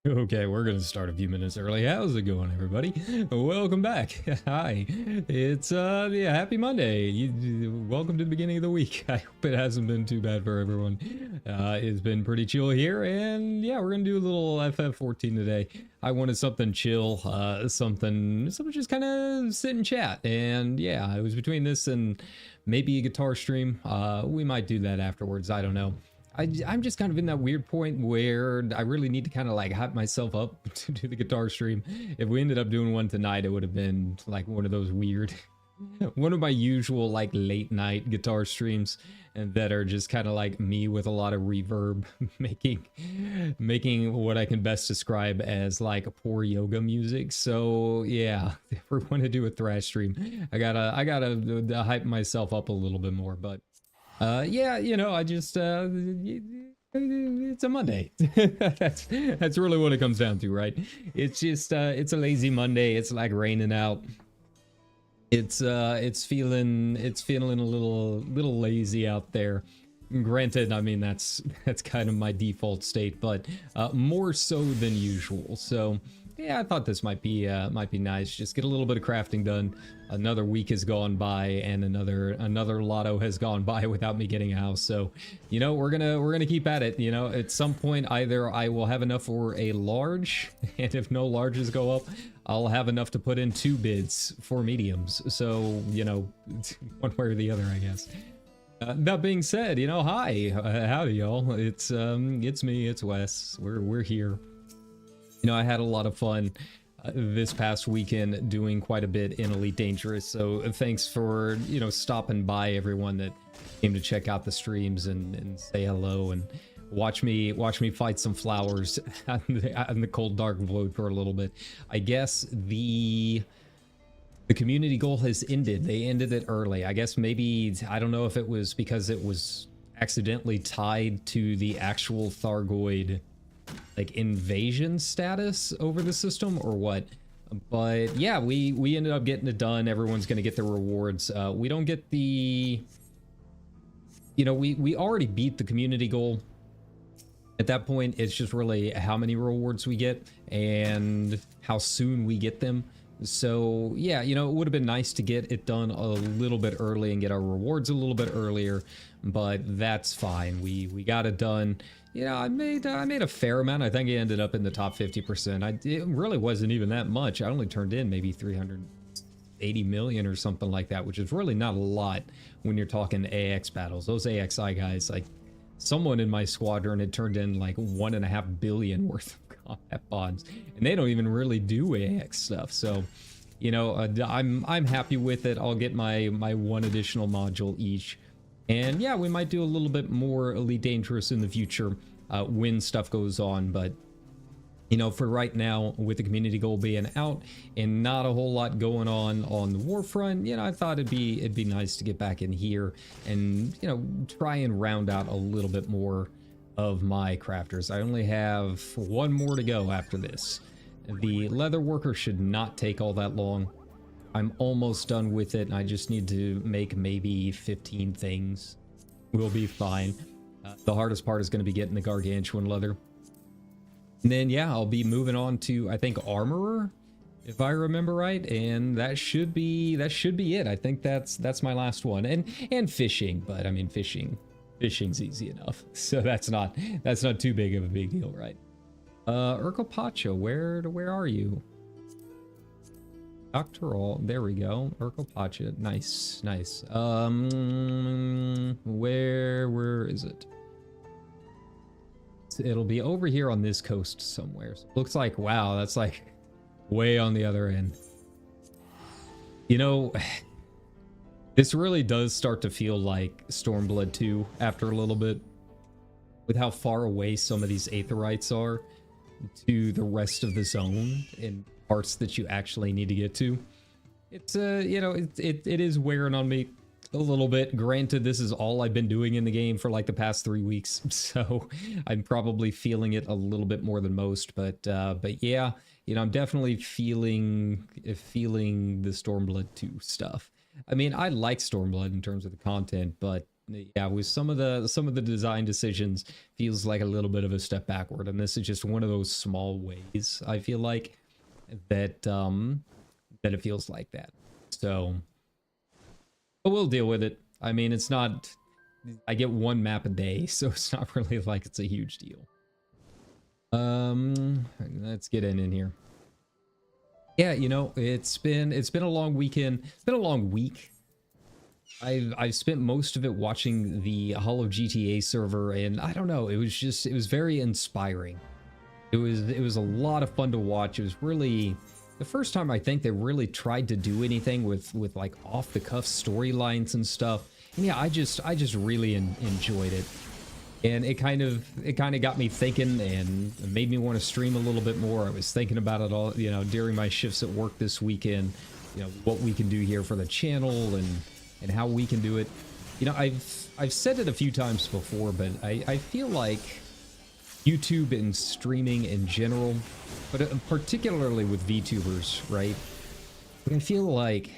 Okay, we're gonna start a few minutes early. How's it going, everybody? Welcome back. Hi. It's yeah, happy Monday. Welcome to the beginning of the week. I hope it hasn't been too bad for everyone. It's been pretty chill here, and yeah, we're gonna do a little FF14 today. I wanted something chill, something just kind of sit and chat. And yeah, it was between this and maybe a guitar stream. We might do that afterwards. I don't know. I'm just kind of in that weird point where I really need to kind of like hype myself up to do the guitar stream. If we ended up doing one tonight, it would have been like one of those weird, one of my usual like late night guitar streams, and that are just kind of like me with a lot of reverb, making what I can best describe as like poor yoga music. So yeah, if we want to do a thrash stream, I gotta hype myself up a little bit more, but. Yeah, you know, I just, it's a Monday. That's really what it comes down to, right? It's just, it's a lazy Monday. It's like raining out. It's feeling a little lazy out there. Granted, I mean, that's kind of my default state, but, more so than usual. So, yeah, I thought this might be nice. Just get a little bit of crafting done. Another week has gone by, and another lotto has gone by without me getting a house. So, you know, we're gonna keep at it. You know, at some point, either I will have enough for a large, and if no larges go up, I'll have enough to put in 2 bids for mediums. So, you know, one way or the other, I guess. That being said, you know, hi, howdy, y'all. It's me, it's Wes. We're here. You know, I had a lot of fun this past weekend doing quite a bit in Elite Dangerous. So thanks for, you know, stopping by, everyone that came to check out the streams and say hello and watch me fight some flowers out in the cold dark void for a little bit. I guess the community goal has ended. They ended it early. I guess maybe, I don't know if it was because it was accidentally tied to the actual Thargoid like invasion status over the system or what, but yeah, we ended up getting it done. Everyone's gonna get their rewards. We don't get the, you know, we already beat the community goal. At that point, it's just really how many rewards we get and how soon we get them. So yeah, you know, it would have been nice to get it done a little bit early and get our rewards a little bit earlier, but that's fine. We got it done. You know, I made a fair amount. I think I ended up in the top 50%. It really wasn't even that much. I only turned in maybe 380 million or something like that, which is really not a lot when you're talking AX battles. Those AXI guys, like someone in my squadron had turned in like 1.5 billion worth of combat bonds, and they don't even really do AX stuff. So, you know, I'm happy with it. I'll get my one additional module each. And yeah, we might do a little bit more Elite Dangerous in the future when stuff goes on. But, you know, for right now, with the community goal being out and not a whole lot going on the war front, you know, I thought it'd be nice to get back in here and, you know, try and round out a little bit more of my crafters. I only have 1 more to go after this. The leather worker should not take all that long. I'm almost done with it, and I just need to make maybe 15 things. We'll be fine. The hardest part is going to be getting the gargantuan leather. And then, yeah, I'll be moving on to, I think, armorer, if I remember right, and that should be it. I think that's my last one. And fishing, but I mean, fishing's easy enough. So that's not too big of a big deal, right? Urkopacha, where are you? Doctoral, there we go. Urkopacha, nice. Where is it? It'll be over here on this coast somewhere. So looks like, wow, that's like way on the other end. You know, this really does start to feel like Stormblood 2 after a little bit, with how far away some of these aetherites are to the rest of the zone and parts that you actually need to get to. It's you know, it is wearing on me a little bit. Granted, this is all I've been doing in the game for like the past 3 weeks, so I'm probably feeling it a little bit more than most. But yeah, you know, I'm definitely feeling the Stormblood 2 stuff. I mean, I like Stormblood in terms of the content, but Yeah, with some of the design decisions feels like a little bit of a step backward, and this is just one of those small ways I feel like that that it feels like that. So, but we'll deal with it. I mean, it's not. I get one map a day, so it's not really like it's a huge deal. Let's get in here. Yeah, you know, it's been a long weekend. It's been a long week. I've spent most of it watching the Hollow GTA server, and I don't know, it was very inspiring. It was a lot of fun to watch. It was really the first time I think they really tried to do anything with like off the cuff storylines and stuff. And yeah, I just really enjoyed it. And it kind of got me thinking and made me want to stream a little bit more. I was thinking about it all, you know, during my shifts at work this weekend, you know, what we can do here for the channel and how we can do it. You know, I've said it a few times before, but I feel like YouTube and streaming in general, but particularly with VTubers, right? I feel like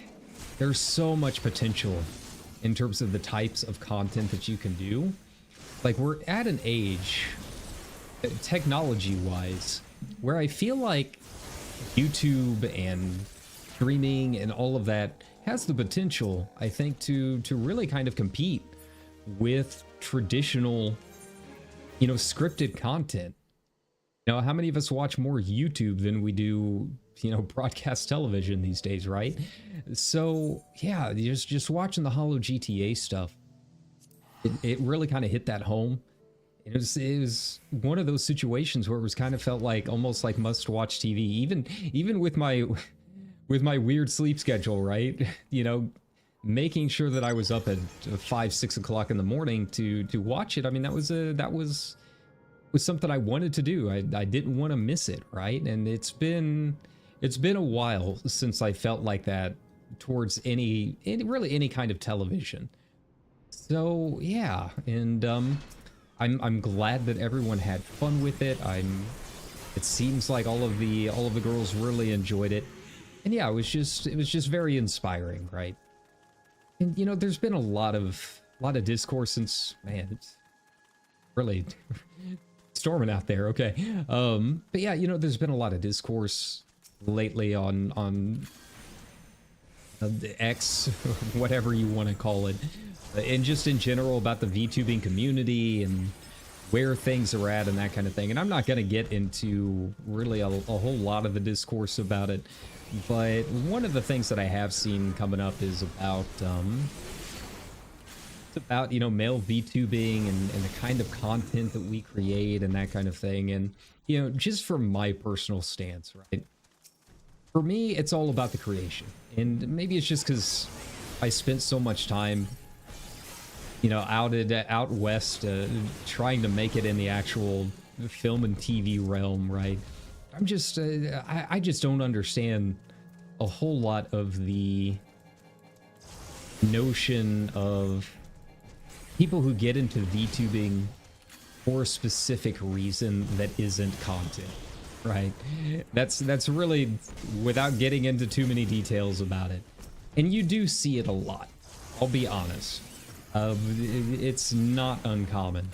there's so much potential in terms of the types of content that you can do. Like, we're at an age, technology-wise, where I feel like YouTube and streaming and all of that has the potential, I think, to really kind of compete with traditional, you know, scripted content. You know, how many of us watch more YouTube than we do, you know, broadcast television these days, right? So, yeah, just watching the Hollow GTA stuff, it really kind of hit that home. It was one of those situations where it was kind of felt like almost like must-watch TV, even with my weird sleep schedule, right? You know, making sure that I was up at 5-6 o'clock in the morning to watch it. I mean, that was something I wanted to do. I didn't want to miss it, right? And it's been a while since I felt like that towards any kind of television. So yeah, and I'm glad that everyone had fun with it. It seems like all of the girls really enjoyed it. And yeah, it was just very inspiring, right? And you know, there's been a lot of discourse since, man, it's really storming out there. Okay. But yeah, you know, there's been a lot of discourse lately on the X, whatever you want to call it, and just in general about the VTubing community and where things are at and that kind of thing. And I'm not going to get into really a whole lot of the discourse about it, but one of the things that I have seen coming up is about you know, male VTubing and the kind of content that we create and that kind of thing. And you know, just from my personal stance, right, for me it's all about the creation. And maybe it's just because I spent so much time, you know, out west, trying to make it in the actual film and TV realm, right? I'm just, I just don't understand a whole lot of the notion of people who get into VTubing for a specific reason that isn't content, right? That's really, without getting into too many details about it. And you do see it a lot, I'll be honest. It's not uncommon.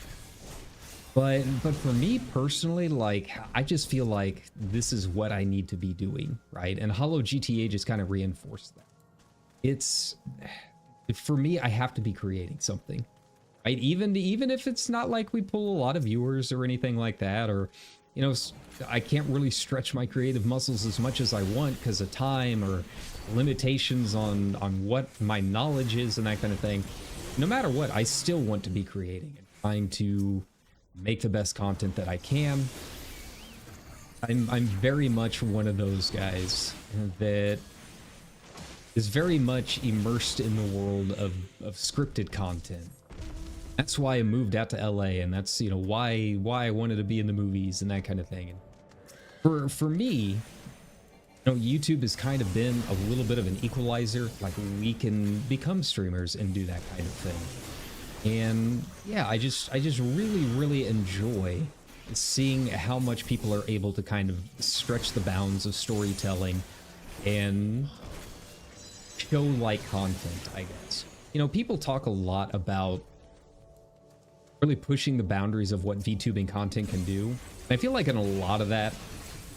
But for me personally, like, I just feel like this is what I need to be doing, right? And Hollow GTA just kind of reinforced that. It's, for me, I have to be creating something, right? Even if it's not like we pull a lot of viewers or anything like that, or, you know, I can't really stretch my creative muscles as much as I want because of time or limitations on what my knowledge is and that kind of thing. No matter what, I still want to be creating and trying to make the best content that I can. I'm very much one of those guys that is very much immersed in the world of scripted content. That's why I moved out to LA, and that's, you know, why I wanted to be in the movies and that kind of thing. And for me, you know, YouTube has kind of been a little bit of an equalizer. Like, we can become streamers and do that kind of thing. And yeah, I just really enjoy seeing how much people are able to kind of stretch the bounds of storytelling and show like content, I guess. You know, people talk a lot about really pushing the boundaries of what VTubing content can do. And I feel like in a lot of that,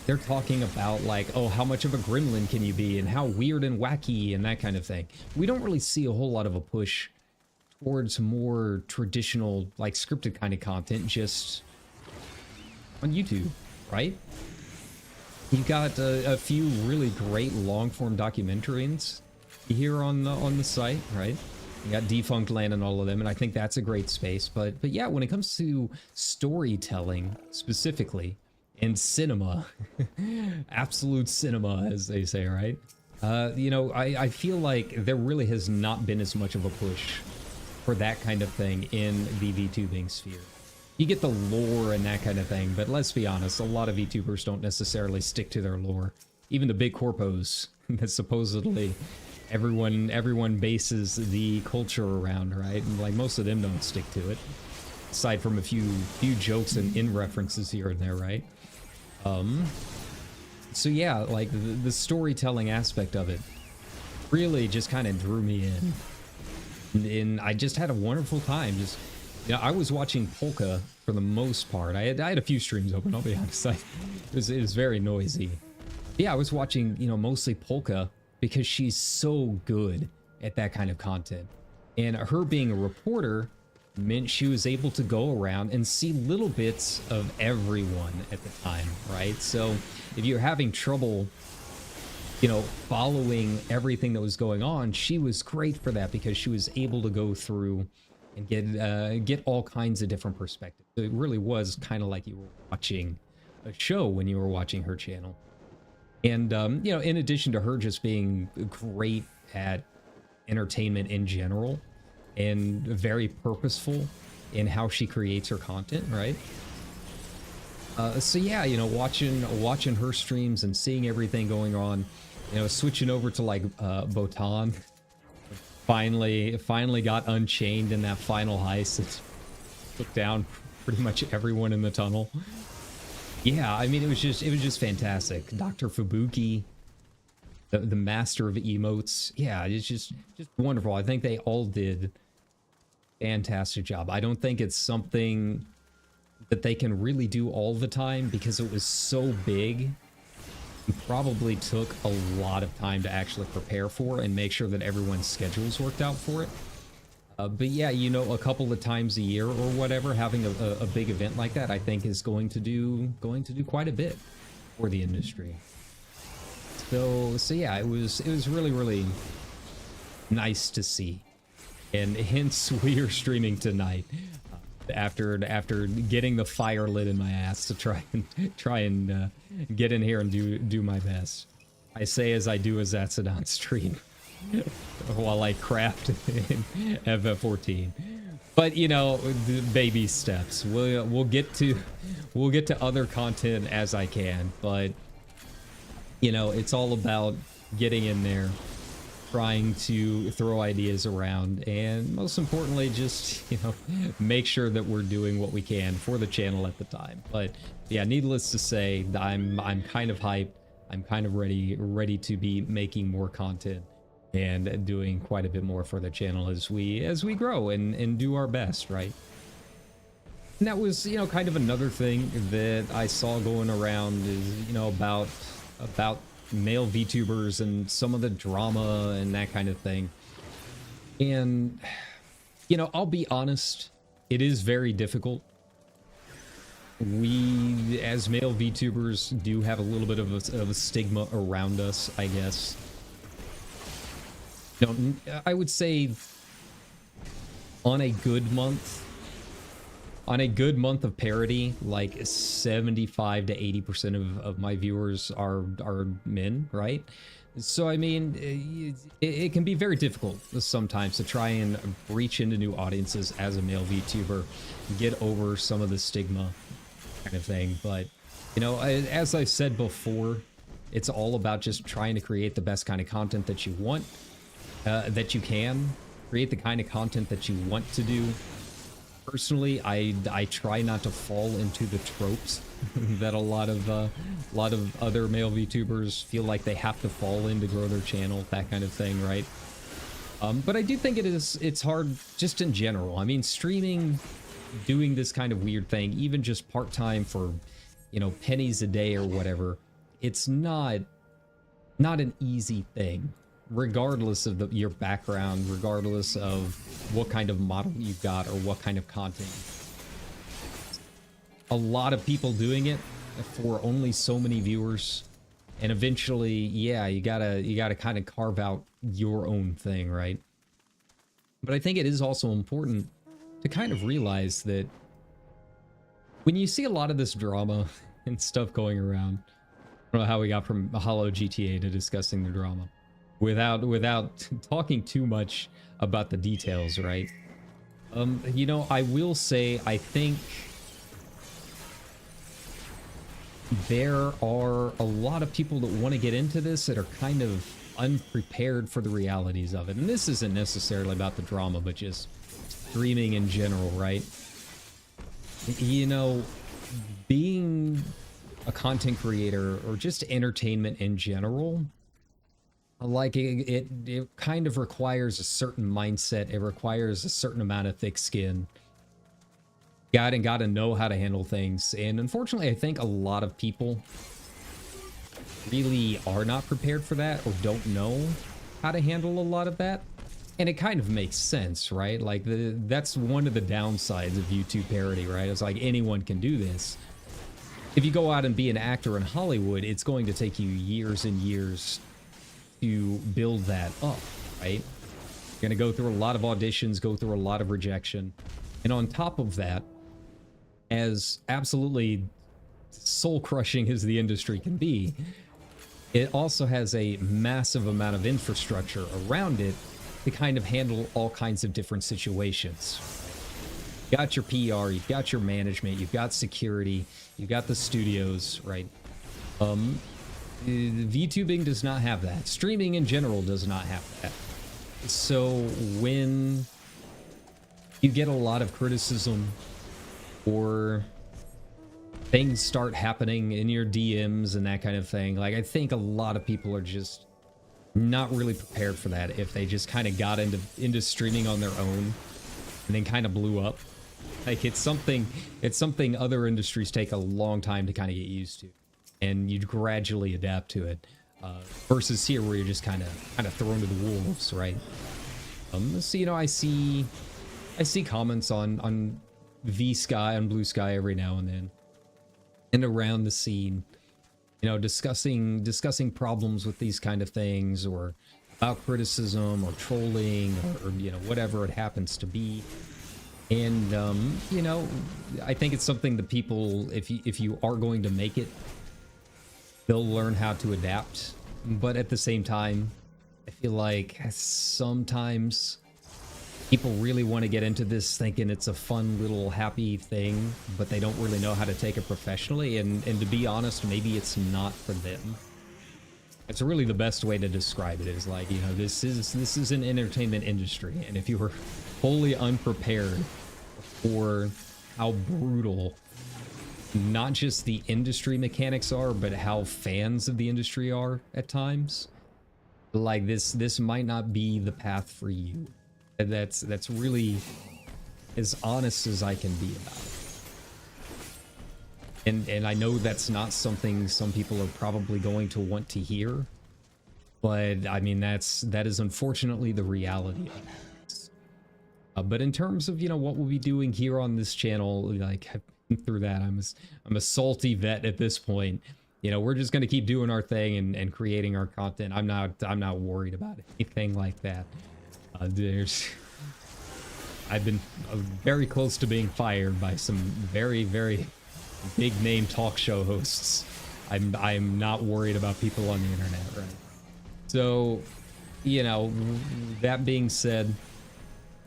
they're talking about like, oh, how much of a gremlin can you be and how weird and wacky and that kind of thing. We don't really see a whole lot of a push towards more traditional, like scripted kind of content just on YouTube, right? You got a few really great long-form documentaries here on the site, right? You got Defunct Land and all of them, and I think that's a great space. But yeah, when it comes to storytelling specifically and cinema, absolute cinema, as they say, right? You know, I feel like there really has not been as much of a push for that kind of thing in the VTubing sphere. You get the lore and that kind of thing, but let's be honest, a lot of VTubers don't necessarily stick to their lore. Even the big corpos that supposedly everyone bases the culture around, right? And like most of them don't stick to it, aside from a few jokes and in references here and there, right? So yeah, like the storytelling aspect of it really just kind of drew me in. And I just had a wonderful time. Just, you know, I was watching Polka for the most part. I had a few streams open, I'll be honest. It was very noisy. Yeah, I was watching, you know, mostly Polka because she's so good at that kind of content. And her being a reporter meant she was able to go around and see little bits of everyone at the time, right? So if you're having trouble, you know, following everything that was going on, she was great for that because she was able to go through and get all kinds of different perspectives. It really was kind of like you were watching a show when you were watching her channel. And, you know, in addition to her just being great at entertainment in general and very purposeful in how she creates her content, right? So yeah, you know, watching her streams and seeing everything going on, you know, switching over to like Botan, finally got unchained in that final heist. It took down pretty much everyone in the tunnel. Yeah, I mean, it was just fantastic. Dr. Fubuki, the master of emotes. Yeah, it's just wonderful. I think they all did a fantastic job. I don't think it's something that they can really do all the time because it was so big. It probably took a lot of time to actually prepare for and make sure that everyone's schedules worked out for it. But yeah, you know, a couple of times a year or whatever, having a big event like that, I think is going to do quite a bit for the industry. So yeah, it was really nice to see, and hence we are streaming tonight after getting the fire lit in my ass to try and get in here and do my best. I say as I do as that's it on stream. While I craft in FF14, but you know, the baby steps. We'll get to other content as I can, but you know, it's all about getting in there, trying to throw ideas around, and most importantly, just, you know, make sure that we're doing what we can for the channel at the time. But yeah, needless to say, I'm kind of hyped. I'm kind of ready to be making more content and doing quite a bit more for the channel as we grow and do our best, right? And that was, you know, kind of another thing that I saw going around is, you know, about male VTubers and some of the drama and that kind of thing. And, you know, I'll be honest, it is very difficult. We, as male VTubers, do have a little bit of a stigma around us, I guess. You know, I would say on a good month of parody, like 75 to 80% of my viewers are men, right? So I mean, it can be very difficult sometimes to try and reach into new audiences as a male VTuber, get over some of the stigma kind of thing. But you know, as I said before, it's all about just trying to create the best kind of content that you want. That you can create the kind of content that you want to do. Personally, I try not to fall into the tropes that a lot of other male VTubers feel like they have to fall in to grow their channel, that kind of thing, right? But I do think it's hard just in general. I mean, streaming doing this kind of weird thing, even just part-time for, you know, pennies a day or whatever, it's not an easy thing, regardless of your background, regardless of what kind of model you've got or what kind of content. A lot of people doing it for only so many viewers, and eventually, yeah, you gotta kind of carve out your own thing, right? But I think it is also important to kind of realize that when you see a lot of this drama and stuff going around, I don't know how we got from Hollow GTA to discussing the drama without talking too much about the details, right? You know, I will say, I think there are a lot of people that want to get into this that are kind of unprepared for the realities of it. And this isn't necessarily about the drama, but just streaming in general, right? You know, being a content creator or just entertainment in general, like it kind of requires a certain mindset. It requires a certain amount of thick skin. Gotta know how to handle things. And unfortunately, I think a lot of people really are not prepared for that or don't know how to handle a lot of that. And it kind of makes sense, right? Like that's one of the downsides of YouTube parody, right? It's like anyone can do this. If you go out and be an actor in Hollywood, it's going to take you years and years to build that up, right? You're gonna go through a lot of auditions, go through a lot of rejection. And on top of that, as absolutely soul-crushing as the industry can be, it also has a massive amount of infrastructure around it to kind of handle all kinds of different situations. You've got your PR, you've got your management, you've got security, you've got the studios, right? VTubing does not have that. Streaming in general does not have that. So when you get a lot of criticism or things start happening in your DMs and that kind of thing, like I think a lot of people are just not really prepared for that if they just kind of got into streaming on their own and then kind of blew up. Like it's something other industries take a long time to kind of get used to, and you gradually adapt to it, versus here where you're just kind of thrown to the wolves, right? So you know, I see comments on V-Sky, on Blue Sky every now and then, and around the scene, you know, discussing problems with these kind of things, or about criticism or trolling, or you know, whatever it happens to be. And you know, I think it's something that people, if you are going to make it, they'll learn how to adapt. But at the same time, I feel like sometimes people really want to get into this thinking it's a fun little happy thing, but they don't really know how to take it professionally. And to be honest, maybe it's not for them. It's really the best way to describe it, is like, you know, this is an entertainment industry, and if you were wholly unprepared for how brutal not just the industry mechanics are, but how fans of the industry are at times, like this might not be the path for you. That's really as honest as I can be about it. And I know that's not something some people are probably going to want to hear, but I mean, that is unfortunately the reality of it. But in terms of, you know, what we'll be doing here on this channel, like I've been through that. I'm a salty vet at this point. You know, we're just going to keep doing our thing and creating our content. I'm not worried about anything like that. I've been very close to being fired by some very, very big name talk show hosts. I'm not worried about people on the internet, right? So, you know, that being said,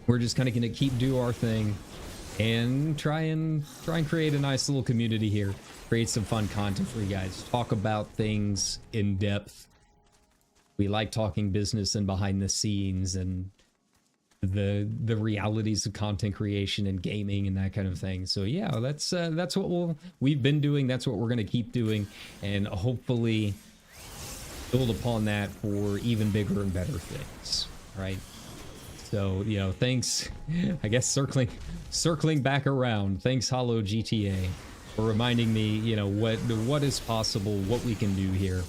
we're just kind of going to keep do our thing and try and create a nice little community here, create some fun content for you guys, talk about things in depth. We like talking business and behind the scenes and the realities of content creation and gaming and that kind of thing. So yeah, that's what we've been doing. That's what we're going to keep doing, and hopefully build upon that for even bigger and better things, right? So, you know, thanks, I guess circling back around, thanks Hollow GTA for reminding me, you know, what is possible, what we can do here,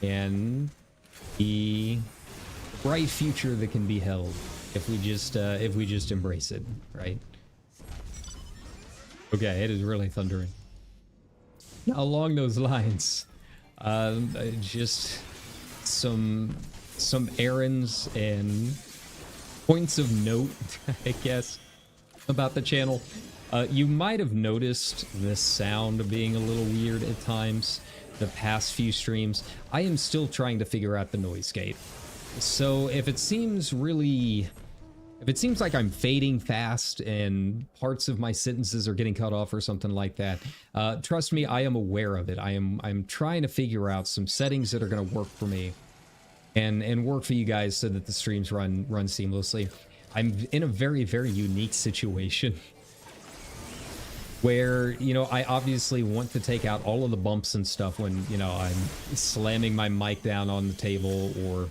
and the bright future that can be held if we just embrace it, right? Okay, it is really thundering. Now, along those lines, just some errands and points of note, I guess, about the channel. You might have noticed this sound being a little weird at times the past few streams. I am still trying to figure out the noise gate. So if it seems like I'm fading fast and parts of my sentences are getting cut off or something like that, trust me, I am aware of it. I'm trying to figure out some settings that are going to work for me and work for you guys so that the streams run seamlessly. I'm in a very, very unique situation where, you know, I obviously want to take out all of the bumps and stuff when, you know, I'm slamming my mic down on the table or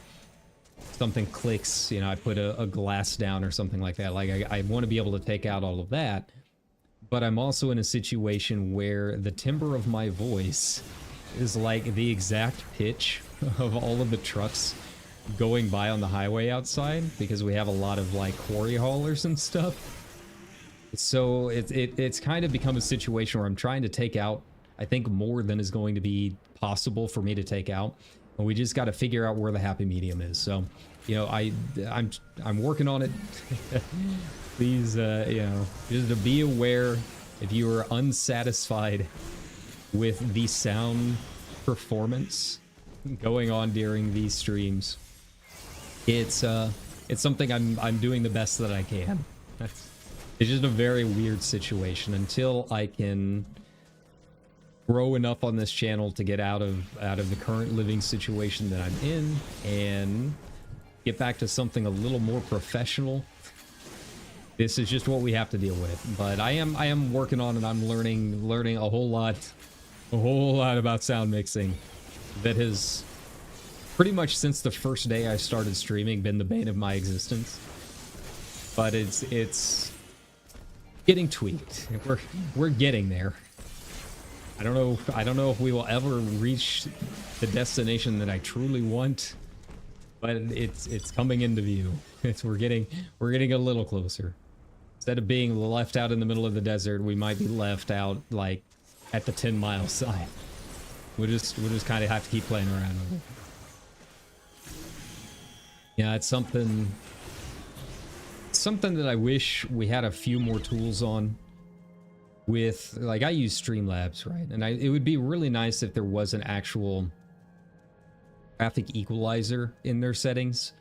something clicks, you know, I put a glass down or something like that. Like, I want to be able to take out all of that, but I'm also in a situation where the timbre of my voice is like the exact pitch of all of the trucks going by on the highway outside, because we have a lot of like quarry haulers and stuff. So it's kind of become a situation where I'm trying to take out, I think, more than is going to be possible for me to take out. And we just got to figure out where the happy medium is. So, you know, I'm working on it. Please, you know, just to be aware, if you are unsatisfied with the sound performance going on during these streams, it's something I'm doing the best that I can. It's just a very weird situation until I can grow enough on this channel to get out of the current living situation that I'm in and get back to something a little more professional. This is just what we have to deal with. But I am working on it. I'm learning a whole lot about sound mixing that has pretty much since the first day I started streaming been the bane of my existence. But it's getting tweaked. We're getting there. I don't know if we will ever reach the destination that I truly want, but it's coming into view. We're getting a little closer. Instead of being left out in the middle of the desert, we might be left out like at the 10-mile side. We'll just kind of have to keep playing around with it. Yeah, it's something that I wish we had a few more tools on. With, like, I use Streamlabs, right? And it would be really nice if there was an actual graphic equalizer in their settings.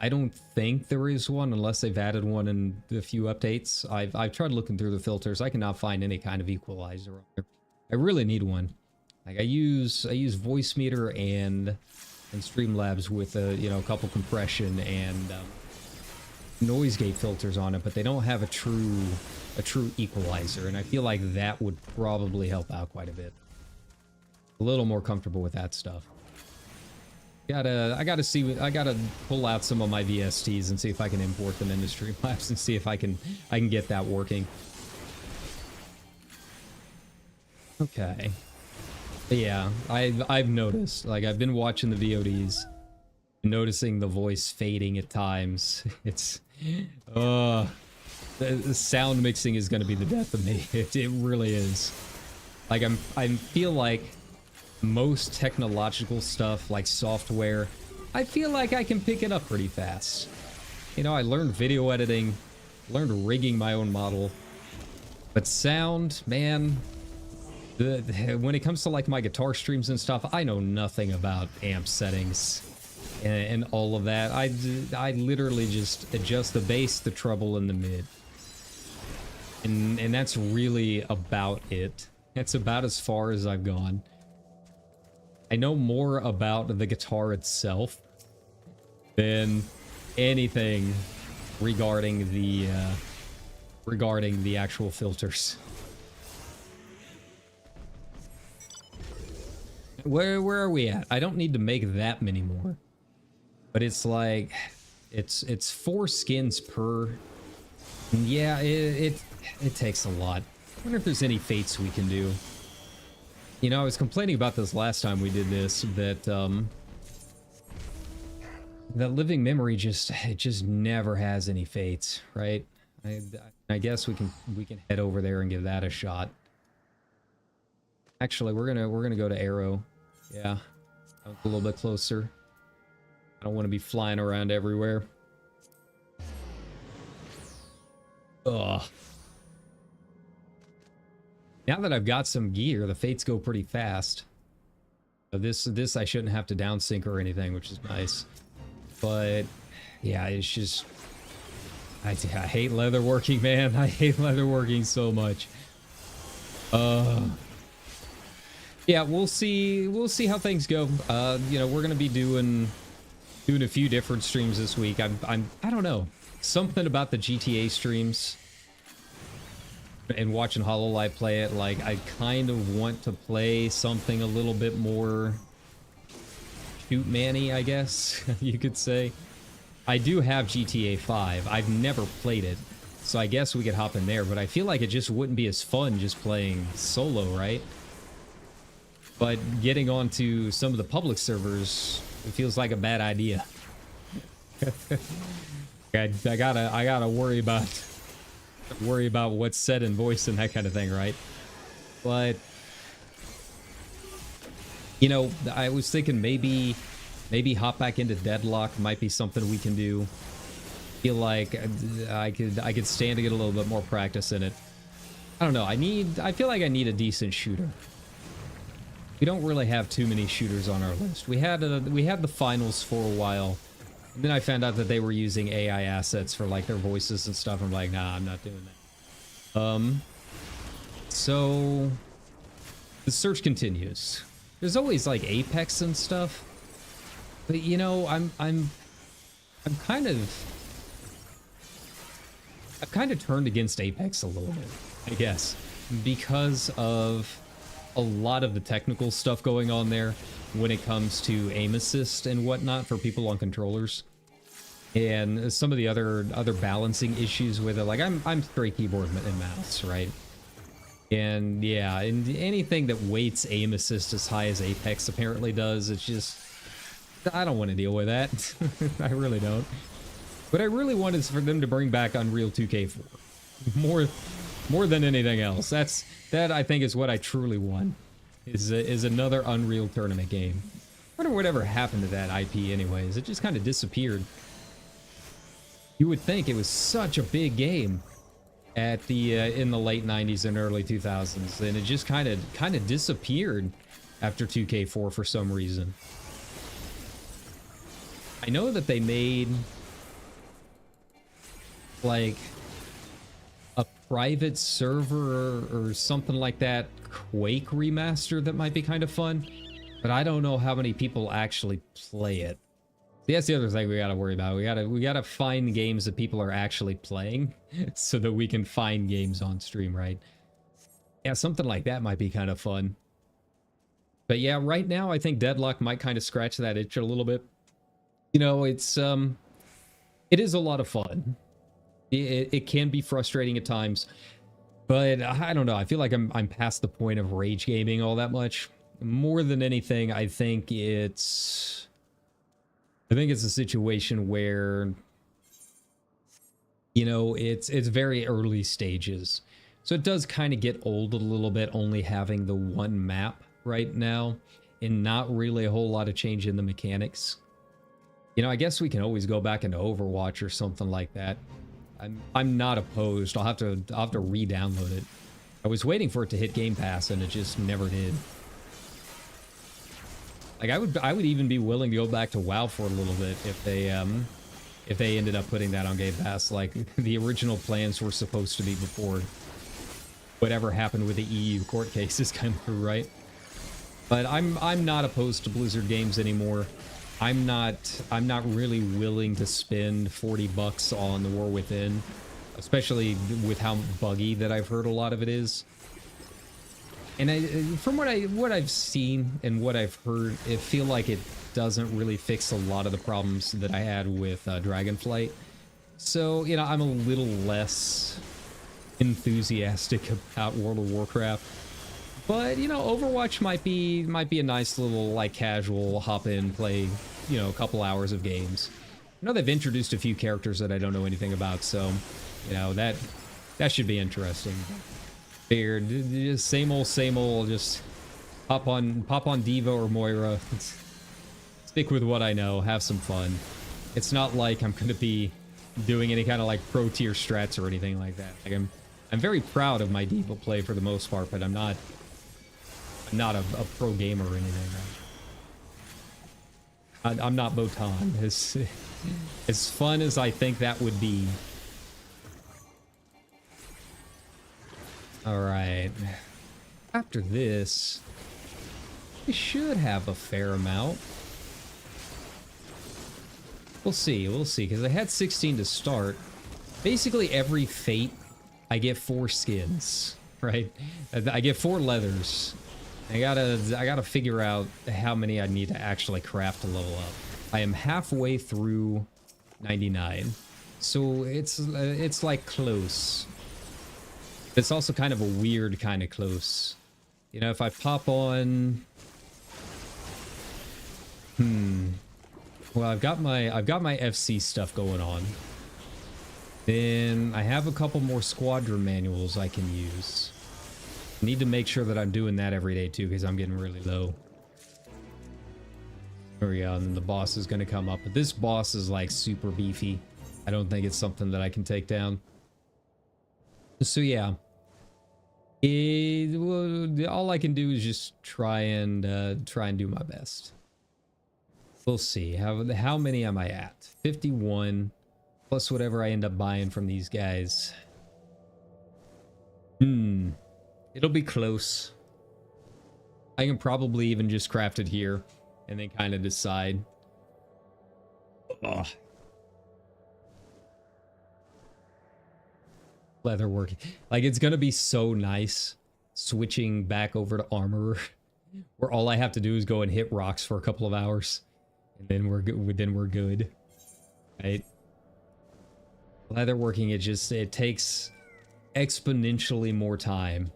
I don't think there is one unless they've added one in a few updates. I've tried looking through the filters. I cannot find any kind of equalizer on there. I really need one. Like, I use Voicemeter and Streamlabs with a, you know, a couple compression and noise gate filters on it, but they don't have a true equalizer, and I feel like that would probably help out quite a bit. A little more comfortable with that stuff. I gotta pull out some of my VSTs and see if I can import them into Streamlabs and see if I can get that working. Okay. But yeah, I've noticed, like, I've been watching the VODs, noticing the voice fading at times. It's the sound mixing is going to be the death of me. It really is. Like, I feel like most technological stuff, like software, I feel like I can pick it up pretty fast. You know, I learned video editing, learned rigging my own model, but sound, man, when it comes to like my guitar streams and stuff, I know nothing about amp settings and all of that. I literally just adjust the bass, the treble, and the mid. And that's really about it. That's about as far as I've gone. I know more about the guitar itself than anything regarding the actual filters. Where are we at? I don't need to make that many more. But it's like, It's 4 skins per. And yeah, it takes a lot. I wonder if there's any fates we can do. You know, I was complaining about this last time we did this, that that living memory just never has any fates, right? I guess we can head over there and give that a shot. Actually, we're gonna go to Arrow. Yeah, a little bit closer. I don't want to be flying around everywhere. Ugh. Now that I've got some gear, the fates go pretty fast. This I shouldn't have to downsync or anything, which is nice. But yeah, it's just I hate leatherworking, man. I hate leatherworking so much. Yeah, we'll see how things go. You know, we're gonna be doing a few different streams this week. I don't know, something about the GTA streams and watching HoloLive play it, like I kind of want to play something a little bit more shoot man-y, I guess you could say. I do have GTA 5. I've never played it, so I guess we could hop in there, but I feel like it just wouldn't be as fun just playing solo, right? But getting onto some of the public servers, it feels like a bad idea. I gotta worry about what's said in voice and that kind of thing, right? But you know, I was thinking maybe hop back into Deadlock might be something we can do. Feel like I could stand to get a little bit more practice in it. I don't know. I feel like I need a decent shooter. We don't really have too many shooters on our list. We had the finals for a while, and then I found out that they were using AI assets for like their voices and stuff. I'm like, nah, I'm not doing that. So the search continues. There's always like Apex and stuff, but you know, I'm kind of turned against Apex a little bit, I guess, because of a lot of the technical stuff going on there when it comes to aim assist and whatnot for people on controllers, and some of the other balancing issues with it. Like I'm straight keyboard and mouse, right? And yeah, and anything that weights aim assist as high as Apex apparently does, it's just, I don't want to deal with that. I really don't. What I really want is for them to bring back Unreal 2K4 more than anything else. That I think is what I truly want, is another Unreal Tournament game. I wonder whatever happened to that IP anyways. It just kind of disappeared. You would think it was such a big game at the in the late 90s and early 2000s, and it just kind of disappeared after 2K4 for some reason. I know that they made like a private server or something like that Quake remaster that might be kind of fun, but I don't know how many people actually play it. See, that's the other thing we gotta worry about. We gotta find games that people are actually playing so that we can find games on stream, right? Yeah, something like that might be kind of fun. But yeah, right now I think Deadlock might kind of scratch that itch a little bit. You know, it is a lot of fun. It can be frustrating at times, but I don't know. I feel like I'm past the point of rage gaming all that much. More than anything, I think it's a situation where, you know, it's very early stages. So it does kind of get old a little bit, only having the one map right now and not really a whole lot of change in the mechanics. You know, I guess we can always go back into Overwatch or something like that. I'm not opposed. I'll have to re-download it. I was waiting for it to hit Game Pass and it just never did. Like I would even be willing to go back to WoW for a little bit if they ended up putting that on Game Pass, like the original plans were supposed to be before whatever happened with the EU court cases came through, right? But I'm not opposed to Blizzard games anymore. I'm not really willing to spend $40 on The War Within, especially with how buggy that I've heard a lot of it is. And from what I've seen and what I've heard, it feel like doesn't really fix a lot of the problems that I had with Dragonflight. So, you know, I'm a little less enthusiastic about World of Warcraft. But, you know, Overwatch might be a nice little, like, casual hop in, play, you know, a couple hours of games. I know they've introduced a few characters that I don't know anything about, so, you know, that should be interesting. Figured, just same old, just pop on Diva or Moira. Stick with what I know, have some fun. It's not like I'm gonna be doing any kind of like pro tier strats or anything like that. Like I'm very proud of my Diva play for the most part, but I'm not a pro gamer or anything. I'm not Botan. As fun as I think that would be. Alright. After this, we should have a fair amount. We'll see, because I had 16 to start. Basically every fate, I get 4 skins, right? I get 4 leathers. I gotta figure out how many I need to actually craft to level up. I am halfway through 99, so it's like close. It's also kind of a weird kind of close. You know, if I pop on, well, I've got my FC stuff going on. Then I have a couple more squadron manuals I can use. Need to make sure that I'm doing that every day too, because I'm getting really low. There we go, and then the boss is going to come up. But this boss is like super beefy. I don't think it's something that I can take down. So yeah. All I can do is just try and do my best. We'll see. How many am I at? 51 plus whatever I end up buying from these guys. It'll be close. I can probably even just craft it here and then kind of decide. Ugh. Leatherwork. Like, it's gonna be so nice switching back over to armorer, where all I have to do is go and hit rocks for a couple of hours, and then we're good, right? Leatherworking, it takes exponentially more time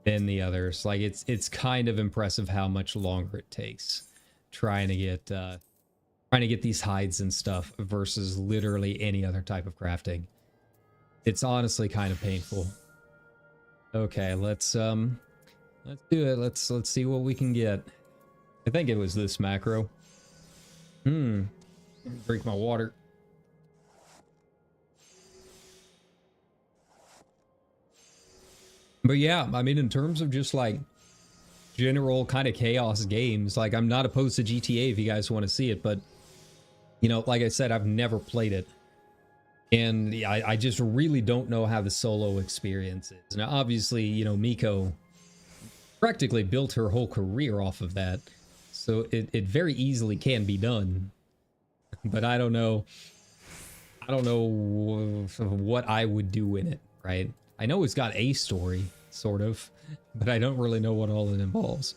than the others. Like, it's kind of impressive how much longer it takes trying to get these hides and stuff versus literally any other type of crafting. It's honestly kind of painful. Okay, let's do it. Let's see what we can get. I think it was this macro. Drink my water. But yeah, I mean, in terms of just like general kind of chaos games, like, I'm not opposed to GTA if you guys want to see it, but you know, like I said, I've never played it. And I just really don't know how the solo experience is. Now, obviously, you know, Miko practically built her whole career off of that. So it very easily can be done. But I don't know what I would do in it, right? I know it's got a story, sort of, but I don't really know what all it involves.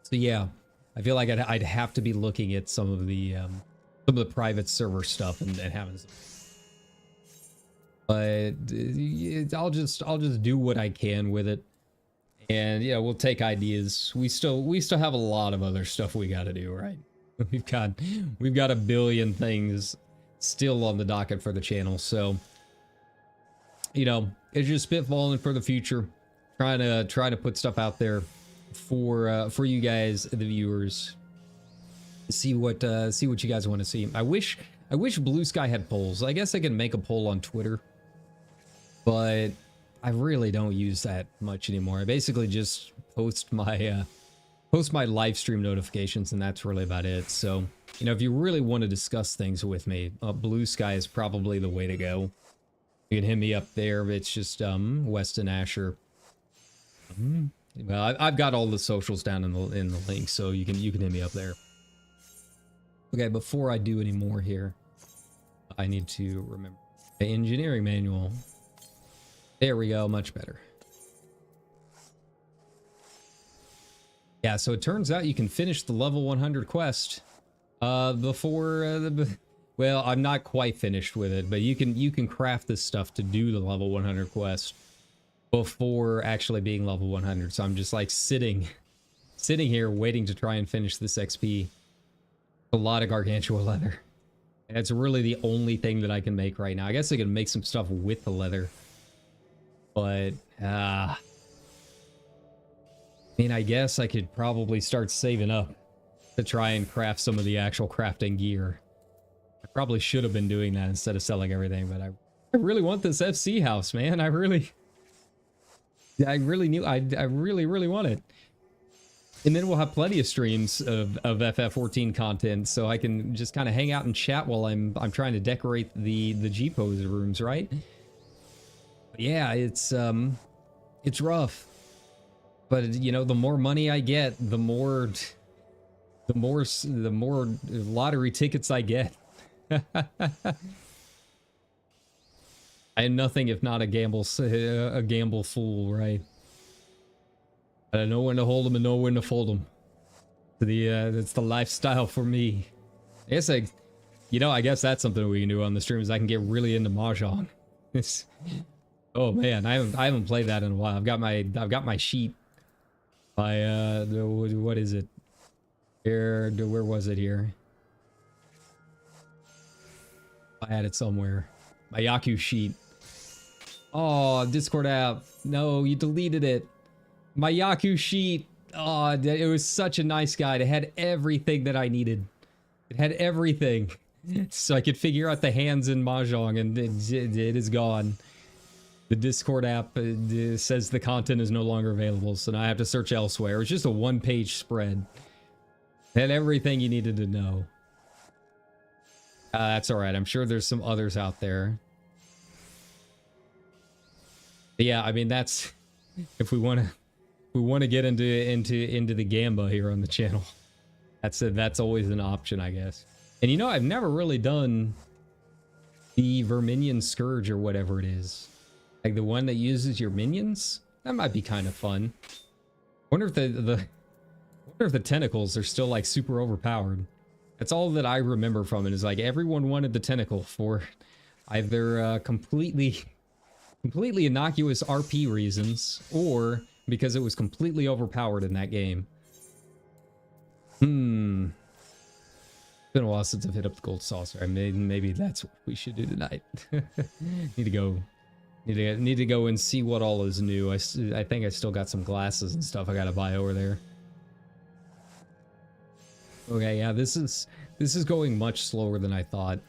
So yeah, I feel like I'd have to be looking at some of the private server stuff and having some. But I'll just do what I can with it, and yeah, we'll take ideas. We still have a lot of other stuff we got to do, right? We've got a billion things still on the docket for the channel, so you know, it's just spitballing for the future, trying to put stuff out there for you guys, the viewers. See what you guys want to see. I wish Blue Sky had polls. I guess I can make a poll on Twitter, but I really don't use that much anymore. I basically just post my live stream notifications, and that's really about it. So, you know, if you really want to discuss things with me, Blue Sky is probably the way to go. You can hit me up there. It's just Weston Asher. Well, I've got all the socials down in the link, so you can hit me up there. Okay, before I do any more here, I need to remember the engineering manual. There we go, much better. Yeah, so it turns out you can finish the level 100 quest before well, I'm not quite finished with it, but you can craft this stuff to do the level 100 quest before actually being level 100. So I'm just like sitting here waiting to try and finish this XP. A lot of gargantua leather. And it's really the only thing that I can make right now. I guess I can make some stuff with the leather. But I mean, I guess I could probably start saving up to try and craft some of the actual crafting gear. I probably should have been doing that instead of selling everything, but I really want this FC house, man. I really really want it. And then we'll have plenty of streams of FF14 content, so I can just kind of hang out and chat while I'm trying to decorate the G-pose rooms, right? But yeah, it's rough. But you know, the more money I get, the more lottery tickets I get. I am nothing if not a gamble fool, right? I know when to hold them and know when to fold them. That's the lifestyle for me. I guess I guess that's something we can do on the stream is I can get really into mahjong. It's, oh man, I haven't played that in a while. I've got my sheet by what is it? Where was it here? I had it somewhere. My Yaku sheet. Oh, Discord app. No, you deleted it. My Yaku sheet. Oh, it was such a nice guide. It had everything that I needed. It had everything. So I could figure out the hands in Mahjong, and it is gone. The Discord app says the content is no longer available, so now I have to search elsewhere. It's just a one-page spread. It had everything you needed to know. That's alright. I'm sure there's some others out there. But yeah, I mean, that's... If we want to get into the Gamba here on the channel, that's always an option, I guess. And you know, I've never really done the Verminion Scourge or whatever it is. Like the one that uses your minions? That might be kind of fun. Wonder if the tentacles are still like super overpowered. That's all that I remember from it, is like everyone wanted the tentacle for either completely innocuous RP reasons, or because it was completely overpowered in that game. Been a while since I've hit up the gold saucer. I mean, maybe that's what we should do tonight. Need to go and see what all is new. I think I still got some glasses and stuff I gotta buy over there. Okay, yeah, this is going much slower than I thought.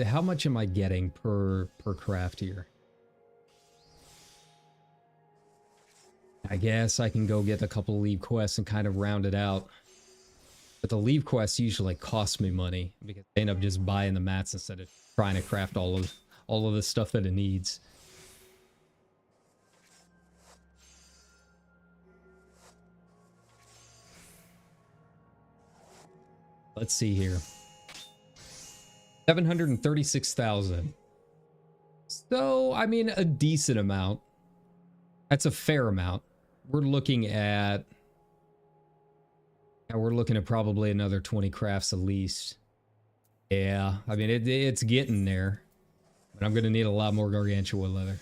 How much am I getting per craft here? I guess I can go get a couple leave quests and kind of round it out. But the leave quests usually cost me money because I end up just buying the mats instead of trying to craft all of the stuff that it needs. Let's see here. 736,000. So, I mean, a decent amount. That's a fair amount. We're looking at probably another 20 crafts at least. Yeah, I mean, it's getting there. But I'm gonna need a lot more gargantua leather.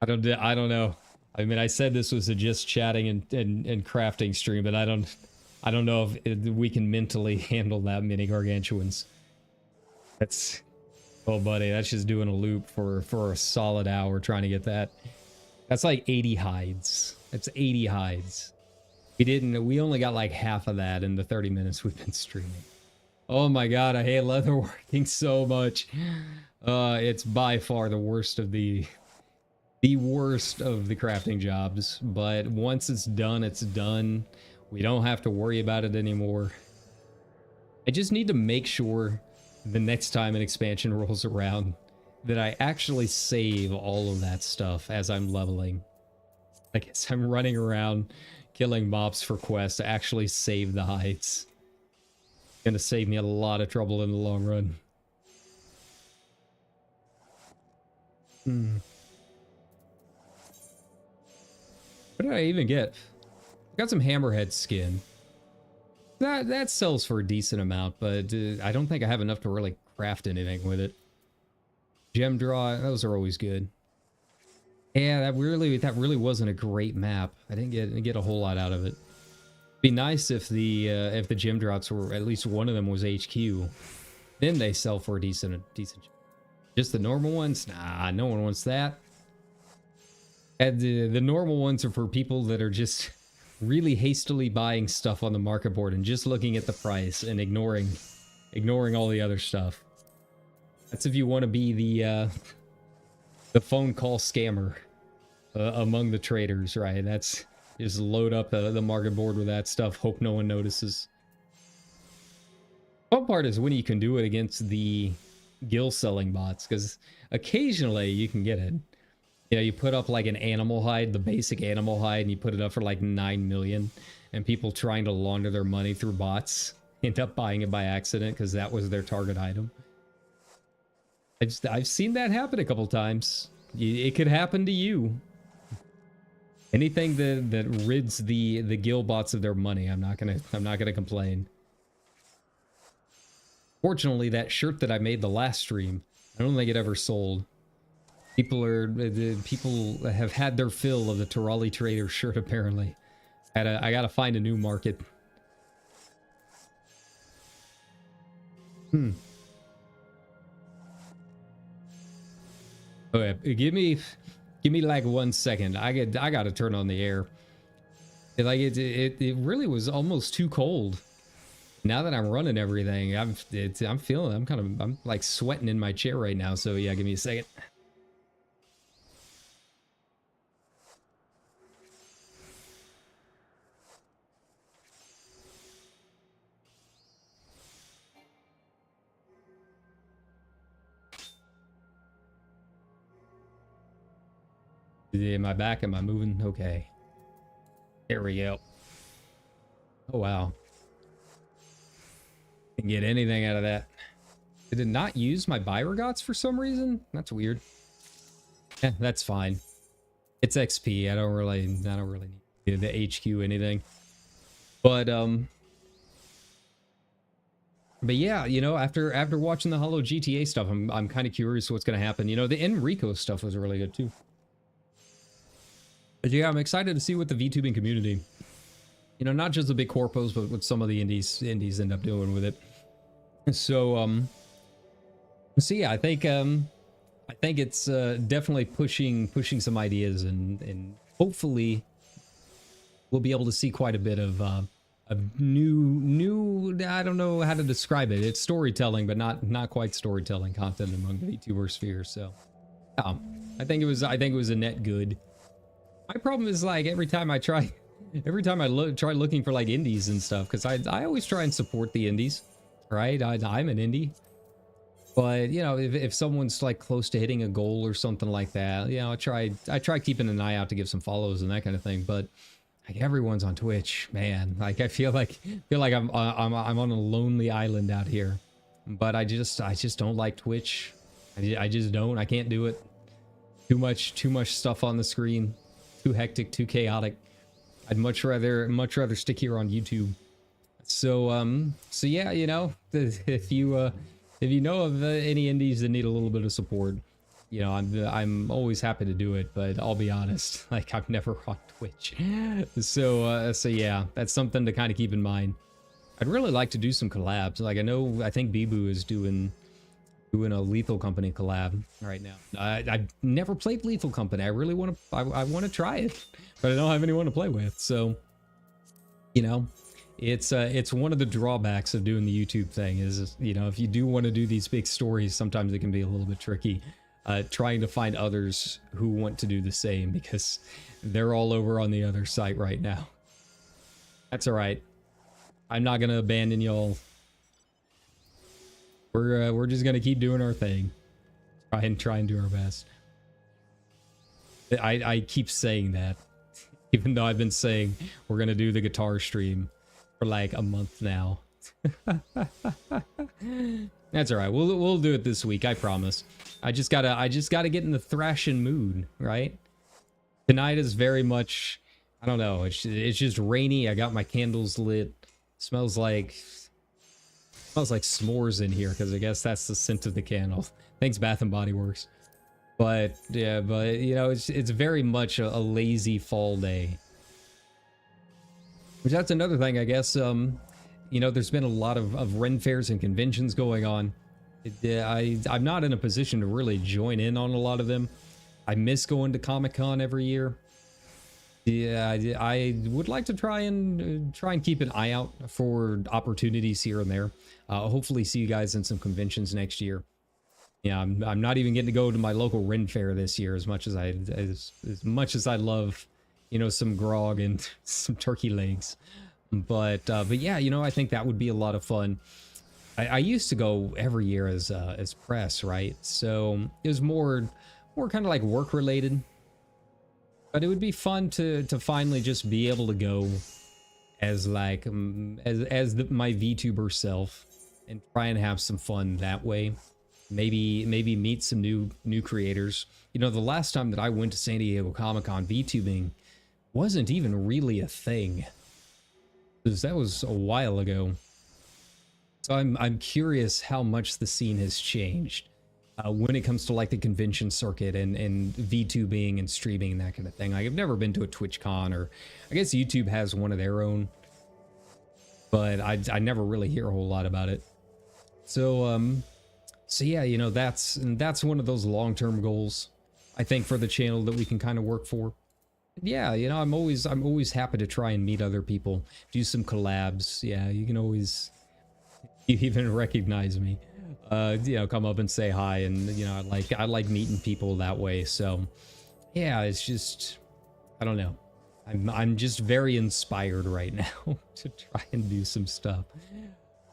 I don't know. I mean, I said this was a just chatting and crafting stream, but I don't know if we can mentally handle that many gargantuans. That's, oh buddy, that's just doing a loop for a solid hour trying to get that. That's like 80 hides. That's 80 hides. We only got like half of that in the 30 minutes we've been streaming. Oh my god, I hate leatherworking so much. It's by far the worst of the crafting jobs, but once it's done, it's done. We don't have to worry about it anymore. I just need to make sure the next time an expansion rolls around that I actually save all of that stuff as I'm leveling. I guess I'm running around killing mobs for quests to actually save the hides. It's gonna save me a lot of trouble in the long run. What did I even get? Got some hammerhead skin. That sells for a decent amount, but I don't think I have enough to really craft anything with it. Gem draw, those are always good. Yeah, that really wasn't a great map. I didn't get a whole lot out of it. Be nice if the gem drops were at least one of them was HQ. Then they sell for a decent. Just the normal ones? Nah, no one wants that. And the normal ones are for people that are just really hastily buying stuff on the market board and just looking at the price and ignoring all the other stuff. That's if you want to be the phone call scammer among the traders, right? That's just load up the market board with that stuff, hope no one notices. Fun part is when you can do it against the guild selling bots, because occasionally you can get it. You know, you put up like an animal hide, the basic animal hide, and you put it up for like 9 million, and people trying to launder their money through bots end up buying it by accident because that was their target item. I've seen that happen a couple times. It could happen to you. Anything that rids the guild bots of their money, I'm not gonna complain. Fortunately, that shirt that I made the last stream, I don't think it ever sold. People have had their fill of the Terali Trader shirt, apparently. I gotta find a new market. Okay, give me like 1 second. I gotta turn on the air. It really was almost too cold. Now that I'm running everything, I'm like sweating in my chair right now. So yeah, give me a second. Am I back? Am I moving? Okay. There we go. Oh, wow. Didn't get anything out of that. Did it not use my Byregots for some reason? That's weird. Yeah, that's fine. It's XP. I don't really need the HQ anything. But yeah, you know, after watching the Hollow GTA stuff, I'm kind of curious what's going to happen. You know, the Enrico stuff was really good too. But yeah, I'm excited to see what the VTubing community, you know, not just the big corpos, but what some of the indies end up doing with it. So yeah, I think it's definitely pushing some ideas, and hopefully we'll be able to see quite a bit of new I don't know how to describe it. It's storytelling, but not quite storytelling content among the VTuber sphere. So I think it was a net good. My problem is, like, every time I try looking for like indies and stuff, because I always try and support the indies, right? I'm an indie, but you know, if someone's like close to hitting a goal or something like that, you know, I try keeping an eye out to give some follows and that kind of thing. But like, everyone's on Twitch, man. Like, I feel like I'm on a lonely island out here. But I just don't like Twitch. I just don't. I can't do it. Too much stuff on the screen. Too hectic, too chaotic. I'd much rather stick here on YouTube. So yeah, you know, if you know of any indies that need a little bit of support, you know, I'm always happy to do it. But I'll be honest, like, I'm never on Twitch. So yeah, that's something to kind of keep in mind. I'd really like to do some collabs. Like, I think Bibu is doing a Lethal Company collab right now. I've never played Lethal Company. I really want to. I want to try it, but I don't have anyone to play with. So, you know, it's one of the drawbacks of doing the YouTube thing is, you know, if you do want to do these big stories, sometimes it can be a little bit tricky. Trying to find others who want to do the same, because they're all over on the other site right now. That's all right. I'm not gonna abandon y'all. We're just gonna keep doing our thing. Try and do our best. I keep saying that, even though I've been saying we're gonna do the guitar stream for like a month now. That's all right. We'll do it this week. I promise. I just gotta get in the thrashing mood, right? Tonight is very much I don't know. It's just rainy. I got my candles lit. Smells like s'mores in here, because I guess that's the scent of the candle. Thanks, Bath and Body Works. But yeah, you know, it's very much a lazy fall day. Which that's another thing, I guess. You know, there's been a lot of Ren fairs and conventions going on. I'm not in a position to really join in on a lot of them. I miss going to Comic-Con every year. Yeah, I would like to try and keep an eye out for opportunities here and there. Hopefully see you guys in some conventions next year. Yeah, I'm not even getting to go to my local Ren fair this year, as much as I love, you know, some grog and some turkey legs. But yeah, you know, I think that would be a lot of fun. I used to go every year as press, right? So it was more kind of like work related. But it would be fun to finally just be able to go as like my VTuber self and try and have some fun that way. Maybe meet some new creators. You know, the last time that I went to San Diego Comic-Con, VTubing wasn't even really a thing, because that was a while ago. So I'm curious how much the scene has changed. When it comes to like the convention circuit and VTubing and streaming and that kind of thing. Like, I've never been to a TwitchCon, or I guess YouTube has one of their own, but I never really hear a whole lot about it. So yeah, you know, that's one of those long-term goals, I think, for the channel that we can kind of work for. Yeah, you know, I'm always happy to try and meet other people, do some collabs. Yeah, you can always, you even recognize me. You know, come up and say hi, and you know, I like meeting people that way. So yeah, it's just, I don't know, I'm just very inspired right now to try and do some stuff.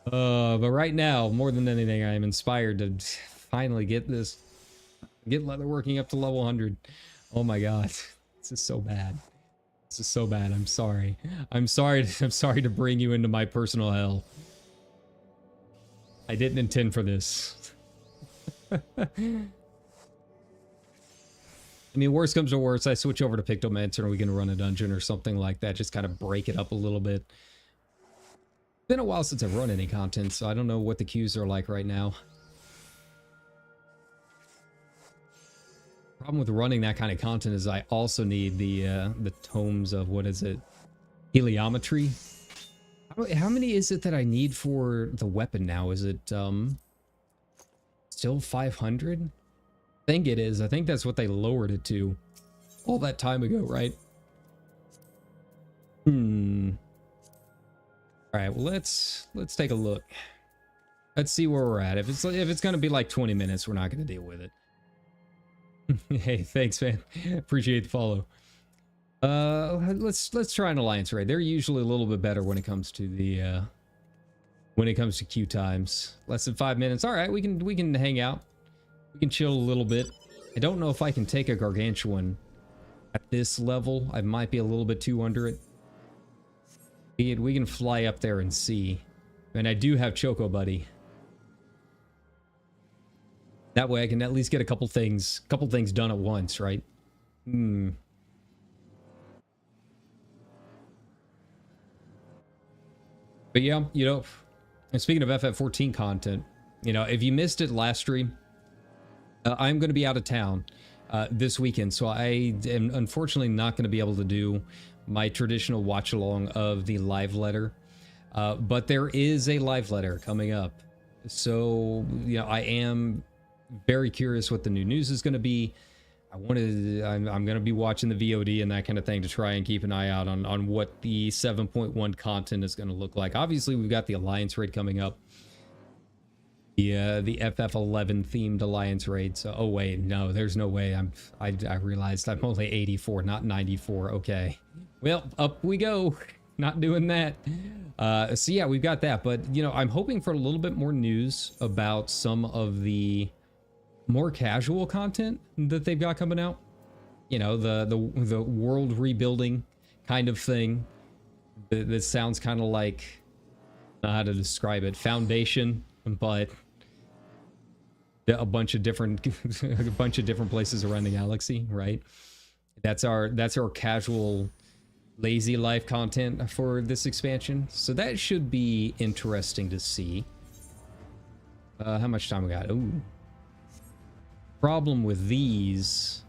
But right now, more than anything, I am inspired to finally get leatherworking up to level 100. Oh my god, this is so bad. This is so bad. I'm sorry. I'm sorry to bring you into my personal hell. I didn't intend for this. I mean, worst comes to worst, I switch over to Pictomancer and we can run a dungeon or something like that. Just kind of break it up a little bit. It's been a while since I've run any content, so I don't know what the queues are like right now. Problem with running that kind of content is I also need the tomes of, what is it? Heliometry. How many is it that I need for the weapon now? Is it still 500? I think it is. I think that's what they lowered it to all that time ago, right? All right, well, let's take a look. Let's see where we're at. If it's gonna be like 20 minutes, we're not gonna deal with it. Hey, thanks, man. Appreciate the follow. Let's try an alliance raid. They're usually a little bit better when it comes to the queue times. Less than 5 minutes. All right, we can hang out. We can chill a little bit. I don't know if I can take a gargantuan at this level. I might be a little bit too under it. We can fly up there and see. And I do have Choco Buddy. That way I can at least get a couple things done at once, right? But yeah, you know, and speaking of FF14 content, you know, if you missed it last stream, I'm going to be out of town this weekend, so I am unfortunately not going to be able to do my traditional watch along of the live letter, but there is a live letter coming up. So, you know, I am very curious what the new news is going to be. I'm going to be watching the VOD and that kind of thing to try and keep an eye out on what the 7.1 content is going to look like. Obviously, we've got the Alliance raid coming up. The FF11 themed Alliance raid. So, oh wait, no, there's no way. I realized I'm only 84, not 94. Okay. Well, up we go. Not doing that. So yeah, we've got that. But, you know, I'm hoping for a little bit more news about some of the more casual content that they've got coming out. You know, the world rebuilding kind of thing. That sounds kind of like, I don't know how to describe it, Foundation, but a bunch of different places around the galaxy, right? That's our casual lazy life content for this expansion, so that should be interesting to see. How much time we got? Ooh. Problem with these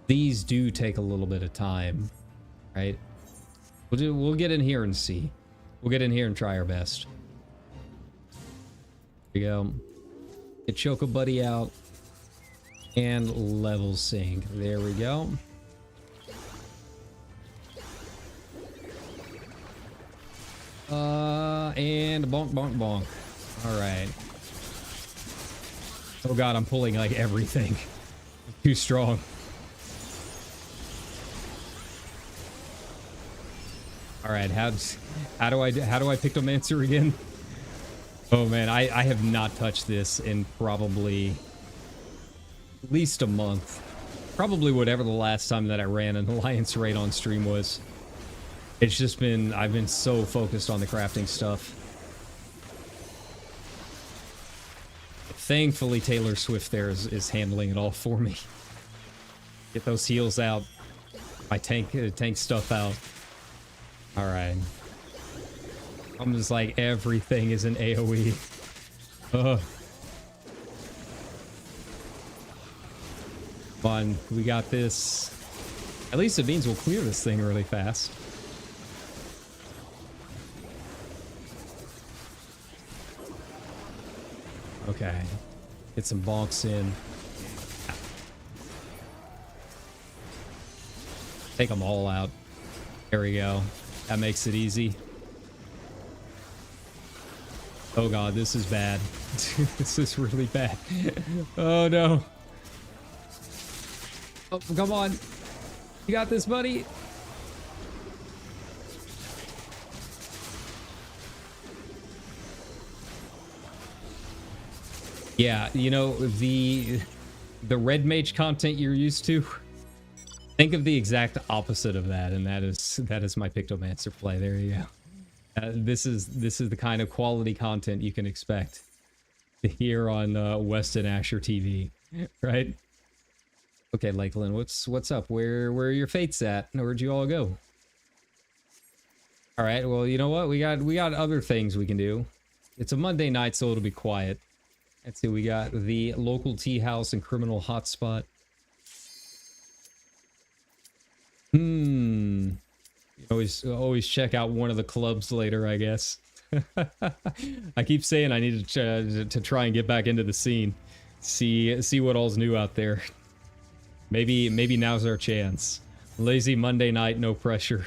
do take a little bit of time, right? We'll get in here and see. We'll get in here and try our best. Here we go. Get Choco Buddy out and level sync. There we go. And bonk, bonk, bonk. All right. Oh god, I'm pulling like everything. Too strong. All right, how do I Pictomancer again? Oh man, I have not touched this in probably at least a month. Probably whatever the last time that I ran an alliance raid on stream was. It's just been, I've been so focused on the crafting stuff. Thankfully, Taylor Swift there is handling it all for me. Get those heals out. My tank stuff out. All right. I'm just like, everything is an AoE. Ugh. Come on, we got this. At least it means we'll clear this thing really fast. Okay. Get some bonks in. Take them all out. There we go. That makes it easy. Oh god, this is bad. This is really bad. Oh no. Oh, come on. You got this, buddy. Yeah, you know, the red mage content you're used to, think of the exact opposite of that, and that is my Pictomancer play. There you go. This is the kind of quality content you can expect here on Weston Asher TV, right? Okay, Lakeland, what's up? Where are your fates at? Where'd you all go? All right, well, you know what? We got other things we can do. It's a Monday night, so it'll be quiet. Let's see, we got the local tea house and criminal hotspot. Always check out one of the clubs later, I guess. I keep saying I need to try and get back into the scene. See what all's new out there. Maybe now's our chance. Lazy Monday night, no pressure.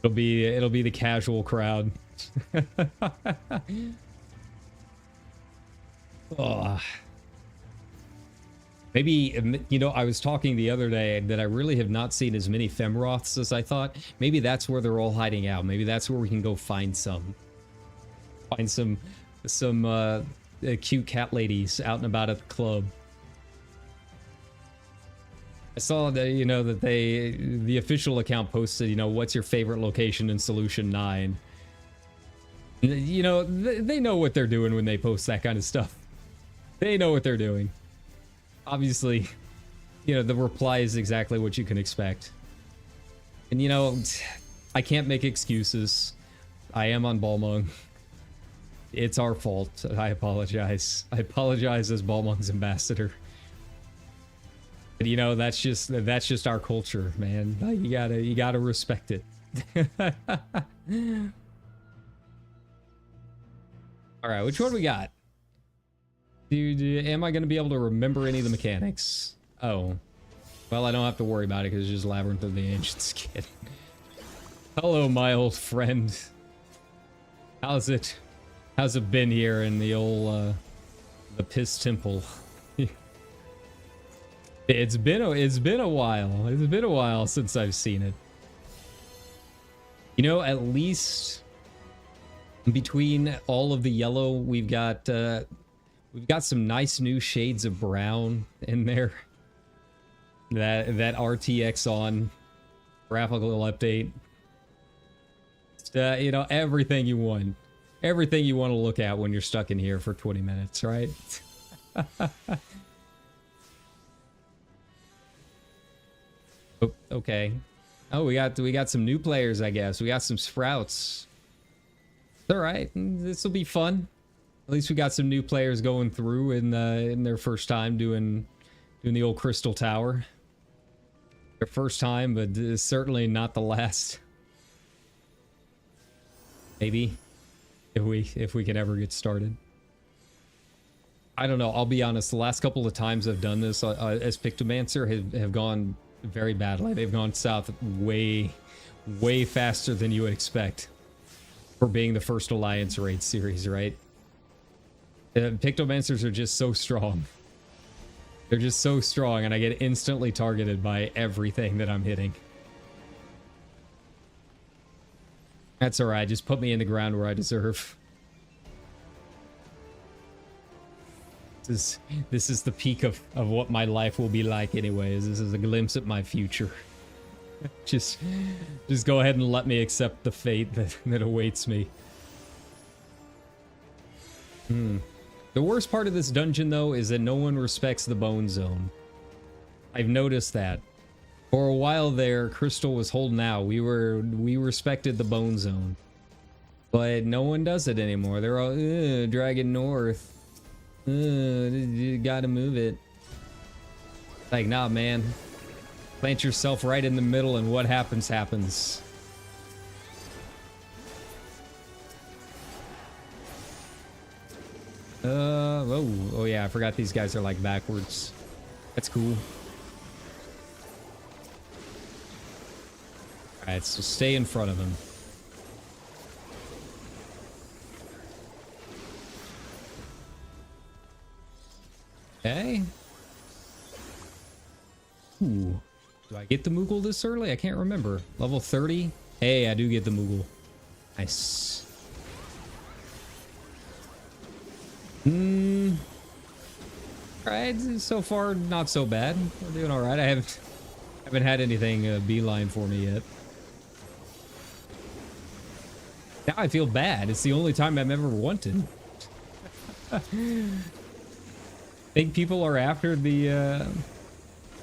It'll be the casual crowd. Oh. Maybe, you know, I was talking the other day that I really have not seen as many Femroths as I thought. Maybe that's where they're all hiding out. Maybe that's where we can go find some. Find some cute cat ladies out and about at the club. I saw that, you know, that the official account posted, you know, what's your favorite location in Solution 9? You know, they know what they're doing when they post that kind of stuff. They know what they're doing. Obviously, you know, the reply is exactly what you can expect. And, you know, I can't make excuses. I am on Balmung. It's our fault. I apologize. I apologize as Balmung's ambassador. But, you know, that's just our culture, man. You gotta respect it. All right, which one we got? Am I going to be able to remember any of the mechanics? Oh. Well, I don't have to worry about it because it's just Labyrinth of the Ancient Skin. Hello, my old friend. How's it been here in the old, the Piss Temple? It's been a while. It's been a while since I've seen it. You know, at least between all of the yellow, we've got some nice new shades of brown in there. That RTX on graphical update. You know, everything you want to look at when you're stuck in here for 20 minutes, right? Oh, okay. Oh, we got some new players, I guess. We got some sprouts. All right, this will be fun. At least we got some new players going through in their first time doing the old Crystal Tower. Their first time, but certainly not the last. Maybe if we can ever get started. I don't know. I'll be honest. The last couple of times I've done this as Pictomancer have gone very badly. They've gone south way faster than you would expect for being the first Alliance raid series, right? Pictomancers are just so strong. They're just so strong, and I get instantly targeted by everything that I'm hitting. That's alright. Just put me in the ground where I deserve. This is the peak of what my life will be like anyways. This is a glimpse at my future. Just go ahead and let me accept the fate that awaits me. The worst part of this dungeon, though, is that no one respects the bone zone. I've noticed that. For a while there, Crystal was holding out. We respected the bone zone. But no one does it anymore. They're all, dragging north. You gotta move it. Like, nah, man. Plant yourself right in the middle and what happens, happens. Oh yeah, I forgot these guys are like backwards. That's cool. Alright, so stay in front of him. Okay. Ooh. Do I get the Moogle this early? I can't remember. Level 30? Hey, I do get the Moogle. Nice. Alright, so far not so bad. We're doing alright. I haven't had anything beeline for me yet. Now I feel bad. It's the only time I've ever wanted. Think people are after the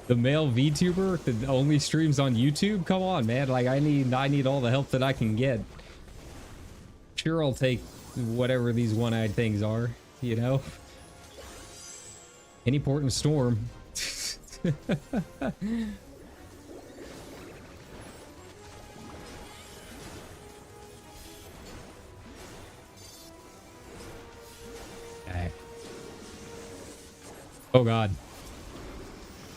male VTuber that only streams on YouTube? Come on, man. Like, I need all the help that I can get. Sure, I'll take whatever these one-eyed things are, you know? Any port in a storm. Okay. Oh god.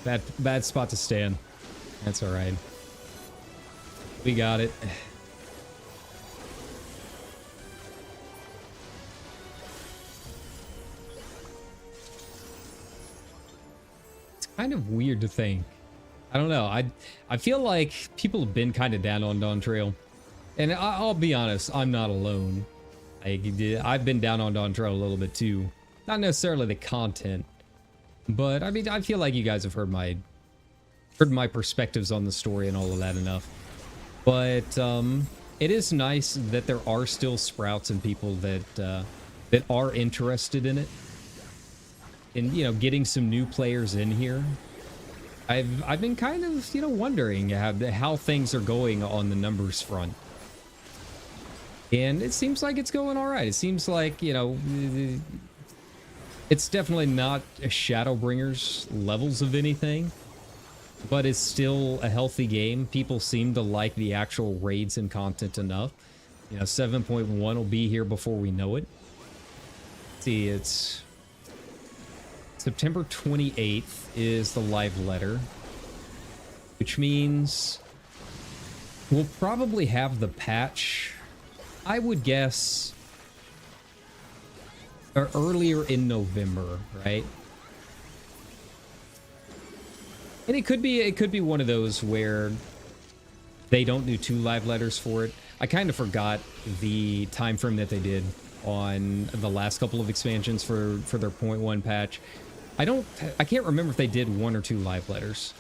Bad spot to stand. That's alright. We got it. It's kind of weird to think. I don't know. I feel like people have been kind of down on Dawn Trail. And I'll be honest, I'm not alone. I've been down on Dawn Trail a little bit too. Not necessarily the content. But I mean, I feel like you guys have heard my perspectives on the story and all of that enough. But it is nice that there are still sprouts and people that are interested in it. And, you know, getting some new players in here. I've been kind of, you know, wondering how things are going on the numbers front. And it seems like it's going all right. It seems like, you know, it's definitely not a Shadowbringers levels of anything, but it's still a healthy game. People seem to like the actual raids and content enough. You know, 7.1 will be here before we know it. Let's see, it's September 28th is the live letter, which means we'll probably have the patch, I would guess, or earlier in November, right? And it could be one of those where they don't do 2 live letters for it. I kind of forgot the time frame that they did on the last couple of expansions for their 0.1 patch. I can't remember if they did 1 or 2 live letters.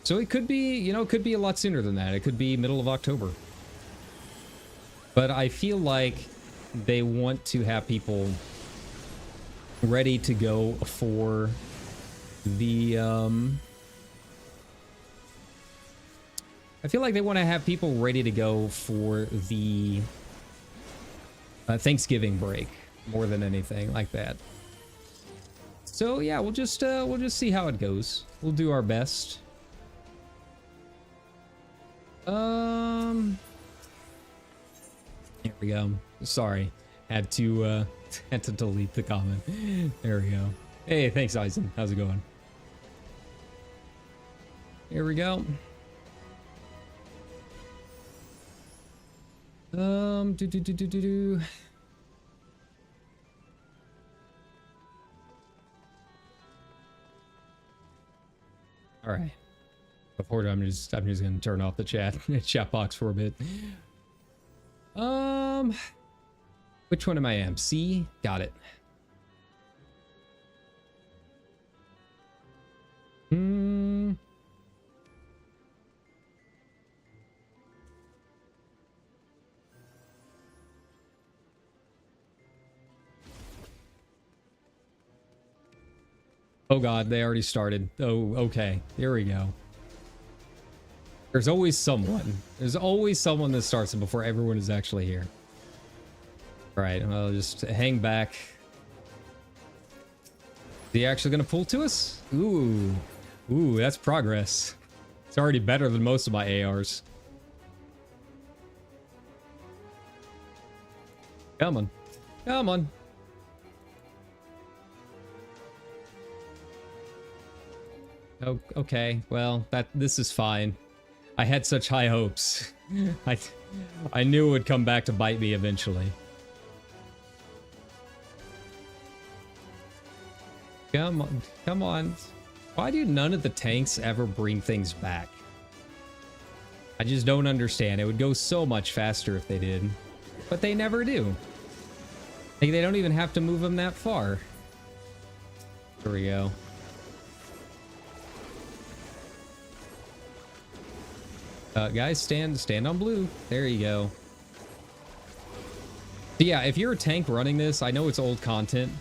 So it could be, you know, it could be a lot sooner than that. It could be middle of October. But I feel like they want to have people ready to go for I feel like they want to have people ready to go for the Thanksgiving break more than anything like that. So yeah, we'll just see how it goes. We'll do our best. Here we go. Sorry, had to delete the comment. There we go. Hey, thanks, Eisen. How's it going? Here we go. All right. Before I'm just gonna turn off the chat box for a bit. Which one am I am? C? Got it. Oh god, they already started. Oh, okay. Here we go. There's always someone. There's always someone that starts it before everyone is actually here. Alright, I'll just hang back. Is he actually gonna pull to us? Ooh. Ooh, that's progress. It's already better than most of my ARs. Come on. Come on. Oh, okay. Well, this is fine. I had such high hopes. I knew it would come back to bite me eventually. Come on. Come on. Why do none of the tanks ever bring things back? I just don't understand. It would go so much faster if they did. But they never do. Like, they don't even have to move them that far. There we go. Guys, stand on blue. There you go. But yeah, if you're a tank running this, I know it's old content,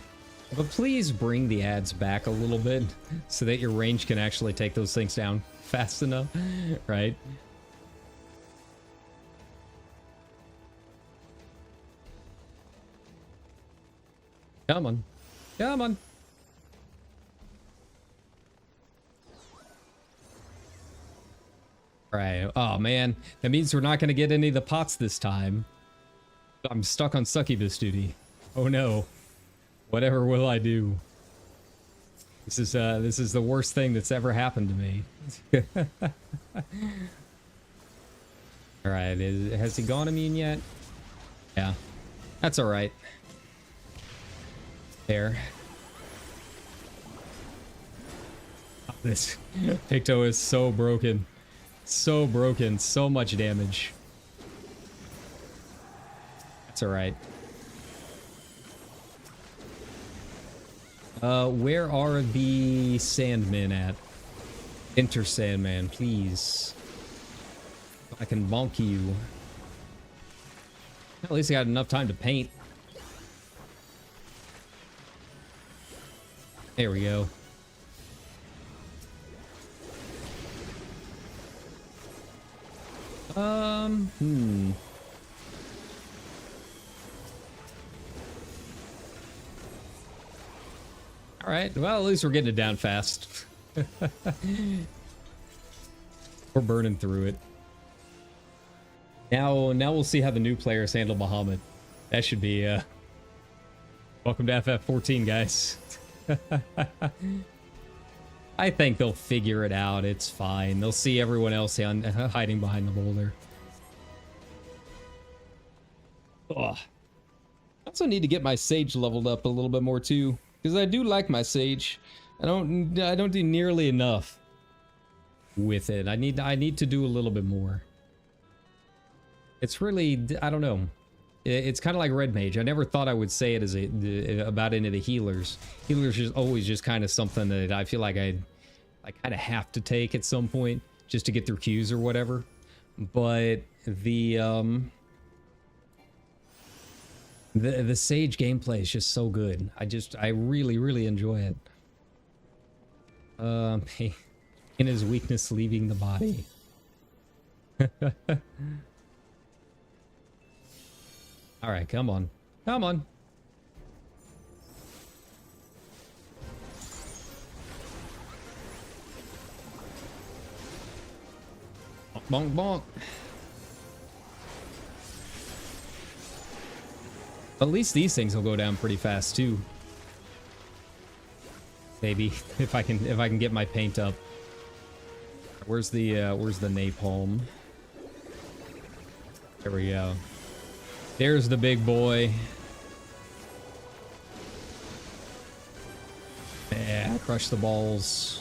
but please bring the ads back a little bit so that your range can actually take those things down fast enough, right? Come on. Come on. Right. Oh, man. That means we're not going to get any of the pots this time. I'm stuck on succubus duty. Oh, no. Whatever will I do? This is the worst thing that's ever happened to me. All right. Has he gone immune yet? Yeah. That's all right. There. Oh, this Picto is so broken. So broken, so much damage. That's all right. Where are the Sandmen at? Enter Sandman, please. I can bonk you. At least I got enough time to paint. There we go. All right. Well, at least we're getting it down fast. We're burning through it. Now we'll see how the new players handle Bahamut. That should be welcome to FF14, guys. I think they'll figure it out. It's fine. They'll see everyone else hiding behind the boulder. Ugh. I also need to get my sage leveled up a little bit more too, because I do like my sage. I don't do nearly enough with it. I need to do a little bit more. It's really, I don't know. It's kind of like Red Mage. I never thought I would say it as about any of the healers. Healers is always just kind of something that I feel like I kind of have to take at some point just to get through queues or whatever. But the Sage gameplay is just so good. I really enjoy it. In his weakness leaving the body. All right, come on. Come on. Bonk, bonk. At least these things will go down pretty fast too. Maybe if I can get my paint up. Where's the napalm? There we go. There's the big boy. Yeah, crush the balls.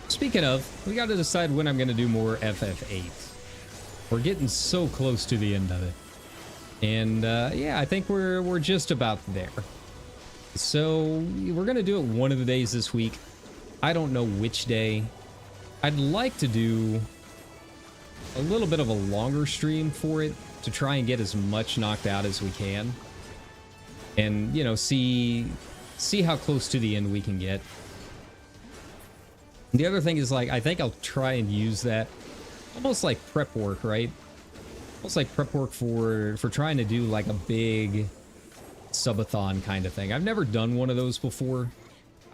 Speaking of, we got to decide when I'm going to do more FF8. We're getting so close to the end of it. And yeah, I think we're just about there. So we're going to do it one of the days this week. I don't know which day. I'd like to do a little bit of a longer stream for it to try and get as much knocked out as we can. And, you know, see how close to the end we can get. The other thing is, like, I think I'll try and use that almost like prep work, right? Almost like prep work for trying to do like a big subathon kind of thing. I've never done one of those before.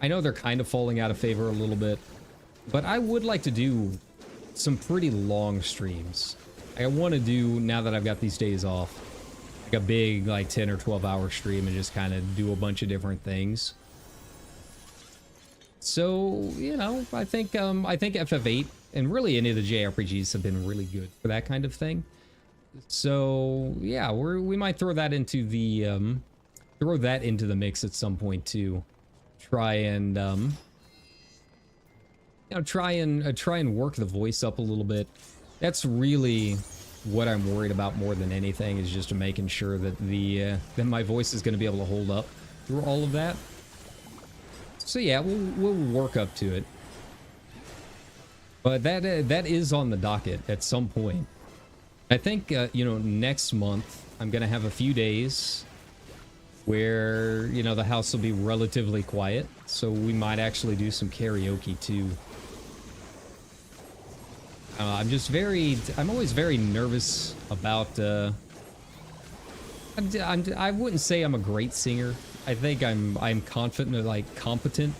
I know they're kind of falling out of favor a little bit, but I would like to do some pretty long streams. I want to do, now that I've got these days off, like a big like 10 or 12 hour stream and just kind of do a bunch of different things. So, you know, I think FF8 and really any of the JRPGs have been really good for that kind of thing. So, yeah, we might throw that into the mix at some point too. Try and you know, try and work the voice up a little bit. That's really what I'm worried about more than anything, is just making sure that that my voice is going to be able to hold up through all of that. So yeah, we'll work up to it. But that is on the docket at some point. I think you know, next month I'm gonna have a few days where, you know, the house will be relatively quiet, so we might actually do some karaoke too. I'm always very nervous about. I wouldn't say I'm a great singer. I think I'm confident, like competent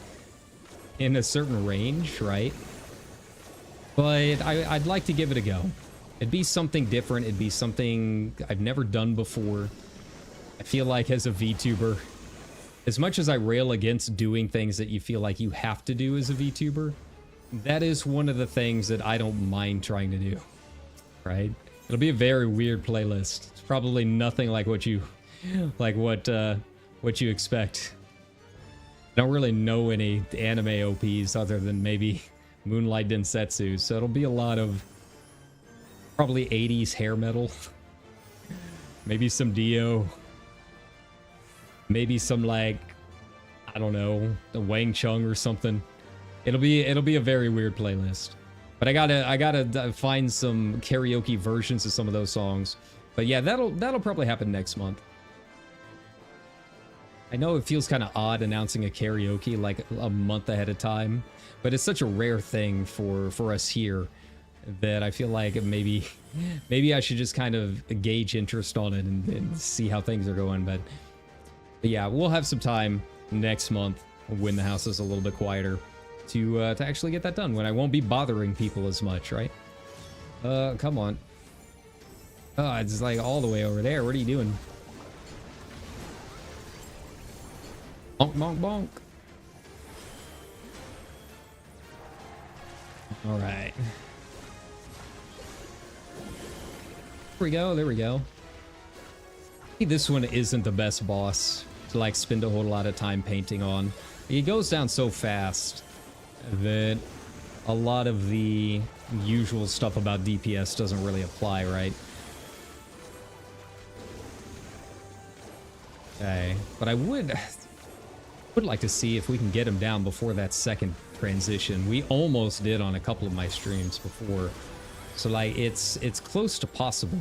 in a certain range, right? But I'd like to give it a go. It'd be something different. It'd be something I've never done before. I feel like as a VTuber, as much as I rail against doing things that you feel like you have to do as a VTuber, that is one of the things that I don't mind trying to do, right? It'll be a very weird playlist. It's probably nothing like what you expect. I don't really know any anime OPs other than maybe Moonlight Densetsu, so it'll be a lot of probably 80s hair metal. Maybe some Dio. Maybe some, like, I don't know, the Wang Chung or something. It'll be a very weird playlist. But I gotta find some karaoke versions of some of those songs. But yeah, that'll probably happen next month. I know it feels kind of odd announcing a karaoke like a month ahead of time, but it's such a rare thing for us here that I feel like maybe I should just kind of gauge interest on it and see how things are going. But yeah, we'll have some time next month when the house is a little bit quieter to actually get that done, when I won't be bothering people as much, right? Come on. Oh, it's like all the way over there. What are you doing? Bonk, bonk, bonk. All right. There we go. There we go. This one isn't the best boss to like spend a whole lot of time painting on. He goes down so fast that a lot of the usual stuff about DPS doesn't really apply, right? Okay, but I would like to see if we can get him down before that second transition. We almost did on a couple of my streams before, so like it's close to possible.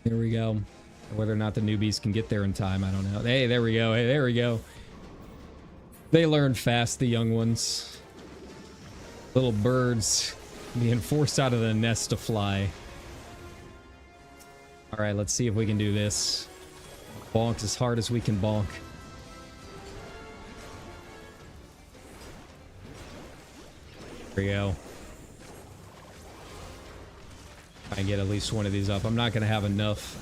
There we go. Whether or not the newbies can get there in time, I don't know. Hey, there we go. Hey, there we go. They learn fast, the young ones. Little birds being forced out of the nest to fly. All right, let's see if we can do this. Bonk as hard as we can bonk. There we go. Try and get at least one of these up. I'm not going to have enough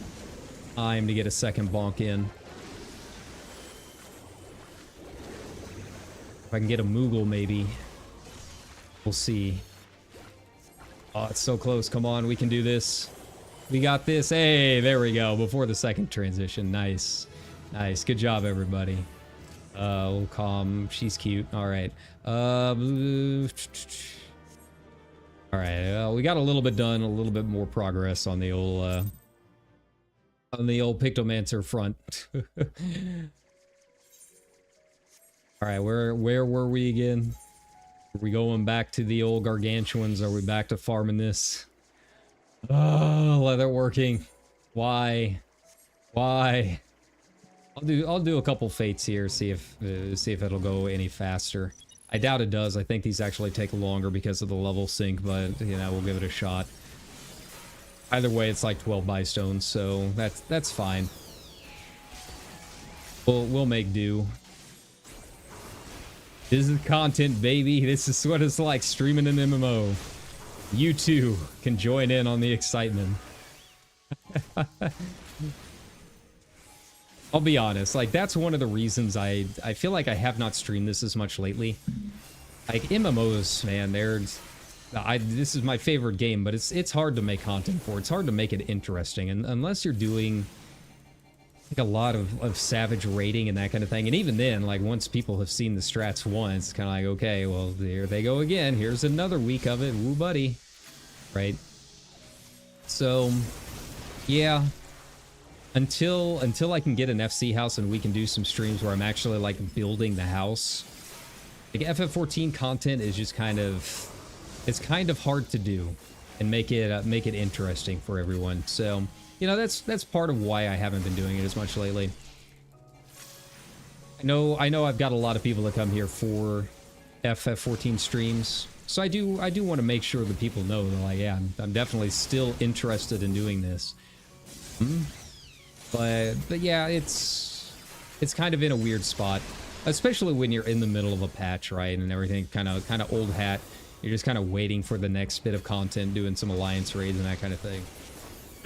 time to get a second bonk in. If I can get a Moogle, maybe. We'll see. Oh, it's so close. Come on, we can do this. We got this. Hey, there we go. Before the second transition. Nice. Nice. Good job, everybody. Little calm. She's cute. All right. All right. We got a little bit done. A little bit more progress on the old Pictomancer front. All right. Where were we again? Are we going back to the old gargantuans? Are we back to farming this? Oh, leather working. Why? Why? I'll do a couple fates here, see if it'll go any faster. I doubt it does. I think these actually take longer because of the level sync, but you know, we'll give it a shot. Either way, it's like 12 buy stones, so that's fine. We'll make do. This is content, baby. This is what it's like streaming an MMO. You too can join in on the excitement. I'll be honest, like that's one of the reasons I feel like I have not streamed this as much lately. Like MMOs, man, this is my favorite game, but it's hard to make content for. It's hard to make it interesting, and unless you're doing like a lot of savage raiding and that kind of thing, and even then, like once people have seen the strats once, kind of like, okay, well there they go again. Here's another week of it. Woo, buddy. Right? So, yeah. Until I can get an FC house and we can do some streams where I'm actually like building the house. Like FF14 content is just kind of, it's kind of hard to do and make it interesting for everyone. So, you know, that's part of why I haven't been doing it as much lately. I know I've got a lot of people that come here for FF14 streams. So I do want to make sure that people know that, like, yeah, I'm definitely still interested in doing this. But yeah, it's kind of in a weird spot, especially when you're in the middle of a patch, right? And everything kind of old hat. You're just kind of waiting for the next bit of content, doing some alliance raids and that kind of thing.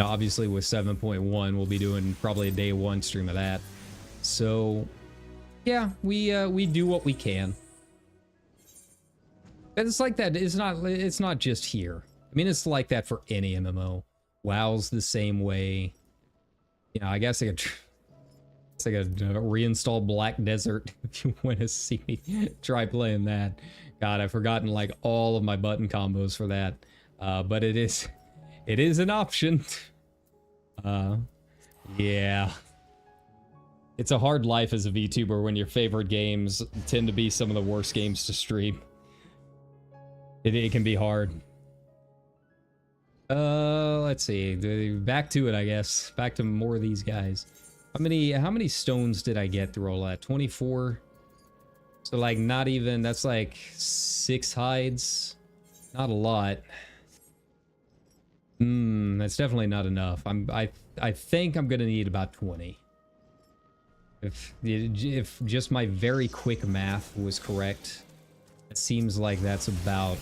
Now, obviously with 7.1, we'll be doing probably a day one stream of that. So yeah, we do what we can. And it's like that. It's not just here. I mean, it's like that for any MMO. WoW's the same way. You know, I guess I could reinstall Black Desert if you want to see me try playing that. God, I've forgotten like all of my button combos for that. But it is an option. Yeah. It's a hard life as a VTuber when your favorite games tend to be some of the worst games to stream. It can be hard. Let's see. Back to it, I guess. Back to more of these guys. How many stones did I get through all that? 24. So like not even, that's like 6 hides. Not a lot. That's definitely not enough. I think I'm gonna need about 20. If just my very quick math was correct, it seems like that's about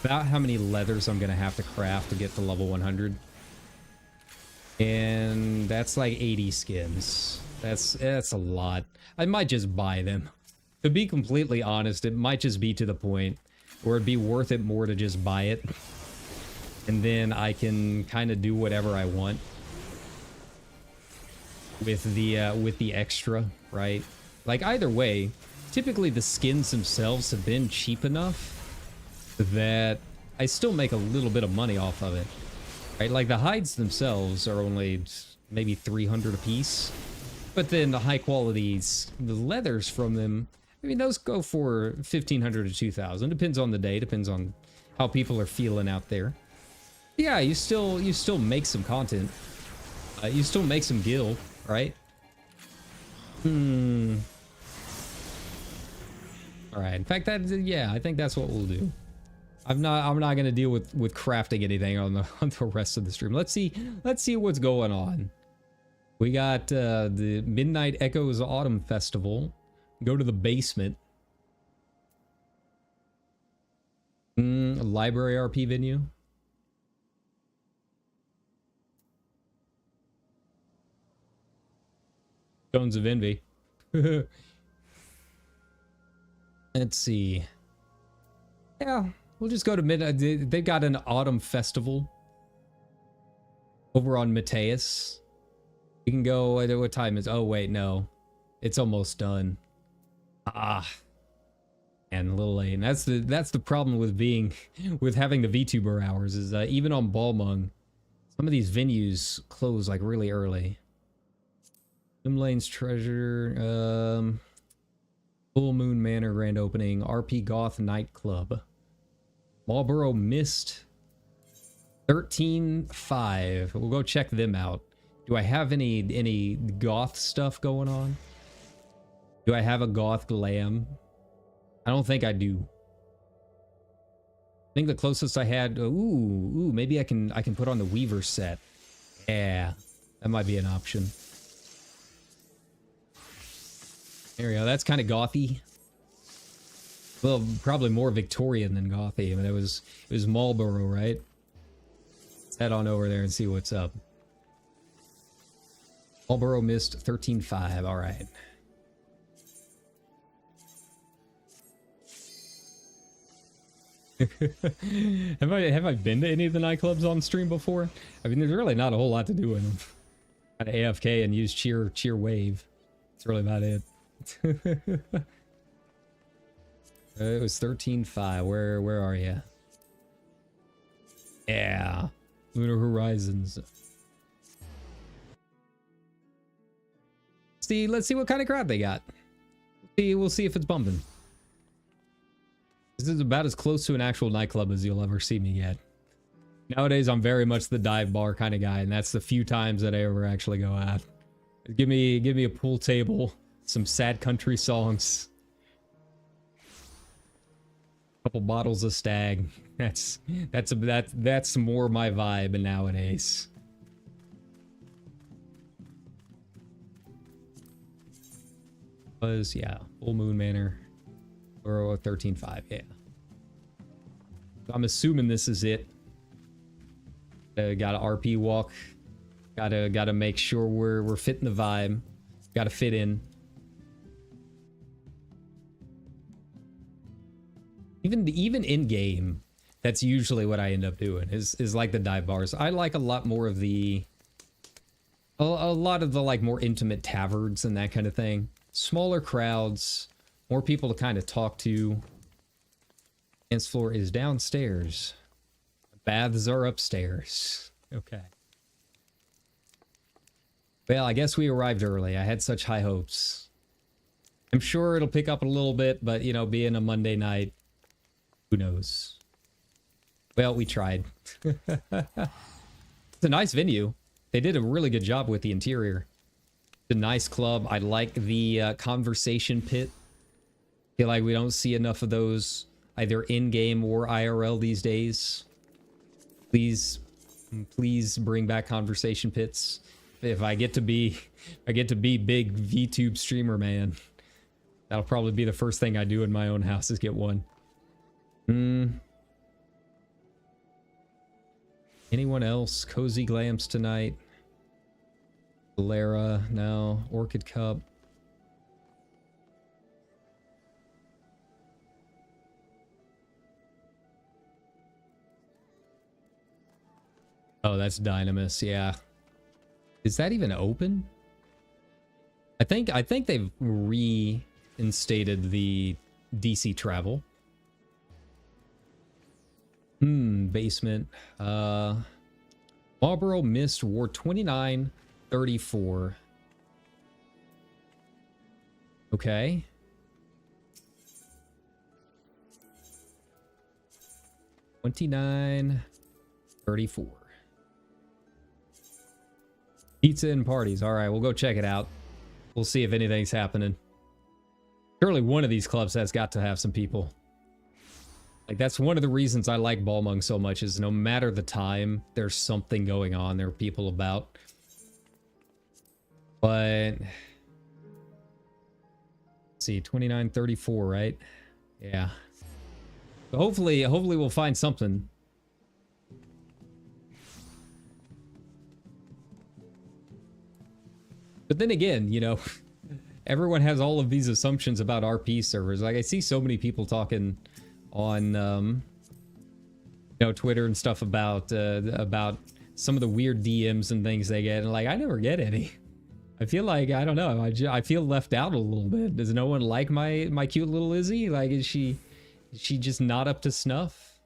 how many leathers I'm gonna have to craft to get to level 100. And that's like 80 skins. That's a lot. I might just buy them. To be completely honest, it might just be to the point where it'd be worth it more to just buy it. And then I can kind of do whatever I want with the extra, right? Like either way, typically the skins themselves have been cheap enough that I still make a little bit of money off of it, right? Like the hides themselves are only maybe 300 a piece, but then the high qualities, the leathers from them, I mean, those go for 1,500 to 2,000. Depends on the day, depends on how people are feeling out there. Yeah, you still make some content. You still make some gil, right? All right. In fact, yeah, I think that's what we'll do. I'm not gonna deal with crafting anything on the rest of the stream. Let's see what's going on. We got the Midnight Echoes Autumn Festival. Go to the basement. Library RP venue. Stones of Envy. Let's see. Yeah, we'll just go to Midnight. They've got an autumn festival over on Mateus. We can go. What time is? Oh wait, no, it's almost done. And a little late. And that's the problem with having the VTuber hours is even on Balmung, some of these venues close like really early. Lane's Treasure, Full Moon Manor grand opening, RP Goth nightclub, Marlboro Mist, 13.5. We'll go check them out. Do I have any goth stuff going on? Do I have a goth glam? I don't think I do. I think the closest I had. Ooh, maybe I can put on the Weaver set. Yeah, that might be an option. There we go. That's kind of gothy. Well, probably more Victorian than gothy. I mean, it was Marlboro, right? Let's head on over there and see what's up. Marlboro Mist 13.5. All right. have I been to any of the nightclubs on stream before? I mean, there's really not a whole lot to do in them. Kind of AFK and use cheer wave. That's really about it. It was 13.5. Where are you? Yeah, Lunar Horizons. Let's see what kind of crowd they got. We'll see if it's bumping. This is about as close to an actual nightclub as you'll ever see me get. Nowadays, I'm very much the dive bar kind of guy, and that's the few times that I ever actually go out. Give me a pool table, some sad country songs, a couple bottles of Stag. That's more my vibe nowadays. Yeah, Full Moon Manor. Or 13.5, yeah. So I'm assuming this is it. Gotta RP walk. Gotta make sure we're fitting the vibe. Gotta fit in. Even in game, that's usually what I end up doing. Is like the dive bars. I like a lot more of a lot of the like more intimate taverns and that kind of thing. Smaller crowds. More people to kind of talk to. Dance floor is downstairs. Baths are upstairs. Okay. Well, I guess we arrived early. I had such high hopes. I'm sure it'll pick up a little bit, but, you know, being a Monday night, who knows? Well, we tried. It's a nice venue. They did a really good job with the interior. It's a nice club. I like the conversation pit. Feel like we don't see enough of those either in-game or IRL these days. Please bring back conversation pits. If I get to be big VTube streamer, man, that'll probably be the first thing I do in my own house is get one. Anyone else? Cozy Glams tonight. Valera, no. Orchid Cup. Oh, that's Dynamis, yeah. Is that even open? I think they've reinstated the DC travel. Basement. Marlboro Mist Ward 2934. Okay. $29.34. Pizza and parties. All right, we'll go check it out. We'll see if anything's happening. Surely one of these clubs has got to have some people. Like, that's one of the reasons I like Balmung so much, is no matter the time, there's something going on. There are people about. But... let's see, 29:34, right? Yeah. So hopefully we'll find something. But then again, you know, everyone has all of these assumptions about RP servers. Like, I see so many people talking on, you know, Twitter and stuff about some of the weird DMs and things they get, and like, I never get any. I feel like, I don't know, I feel left out a little bit. Does no one like my cute little Izzy? Like, is she just not up to snuff?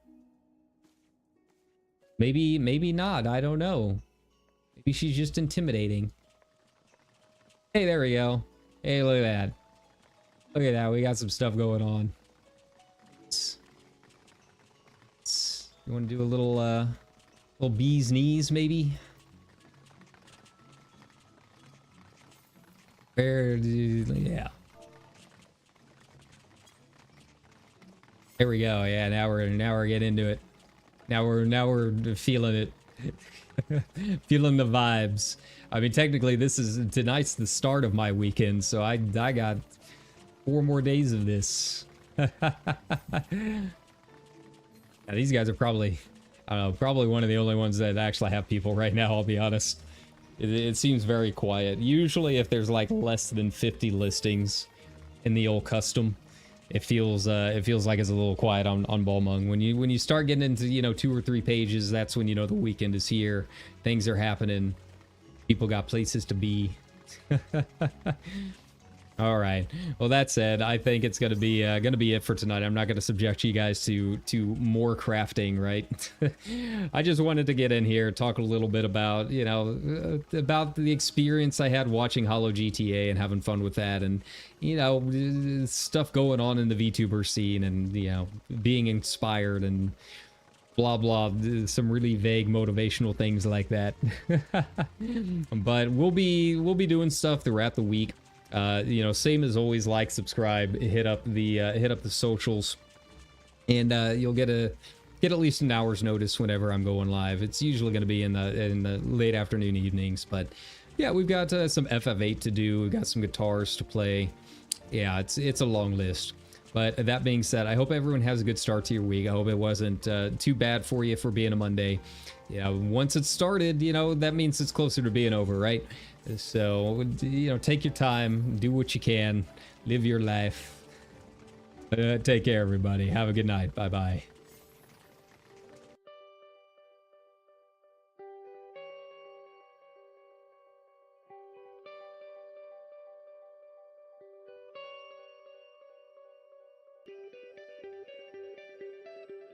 Maybe not. I don't know. Maybe she's just intimidating. Hey, there we go. Hey, look at that. Look at that. We got some stuff going on. You want to do a little bee's knees, maybe? Yeah. There we go. Yeah, now we're getting into it. Now we're feeling it. Feeling the vibes. I mean, technically tonight's the start of my weekend, so I got 4 more days of this. Now, these guys are probably, I don't know, probably one of the only ones that actually have people right now, I'll be honest. It seems very quiet. Usually if there's like less than 50 listings in the old custom, it feels like it's a little quiet on Balmung. When you start getting into, you know, 2 or 3 pages, that's when you know the weekend is here. Things are happening. People got places to be. All right. Well, that said, I think it's gonna be it for tonight. I'm not gonna subject you guys to more crafting, right? I just wanted to get in here, talk a little bit about, you know, about the experience I had watching Holo GTA and having fun with that, and, you know, stuff going on in the VTuber scene, and, you know, being inspired and blah blah, some really vague motivational things like that. But we'll be doing stuff throughout the week. You know, same as always, like, subscribe, hit up the socials, and you'll get at least an hour's notice whenever I'm going live. It's usually going to be in the late afternoon, evenings, but yeah, we've got some FF8 to do. We've got some guitars to play. Yeah, it's a long list. But that being said, I hope everyone has a good start to your week. I hope it wasn't too bad for you for being a Monday. Yeah, once it's started, you know, that means it's closer to being over, right? So, you know, take your time, do what you can, live your life. Take care, everybody. Have a good night. Bye-bye.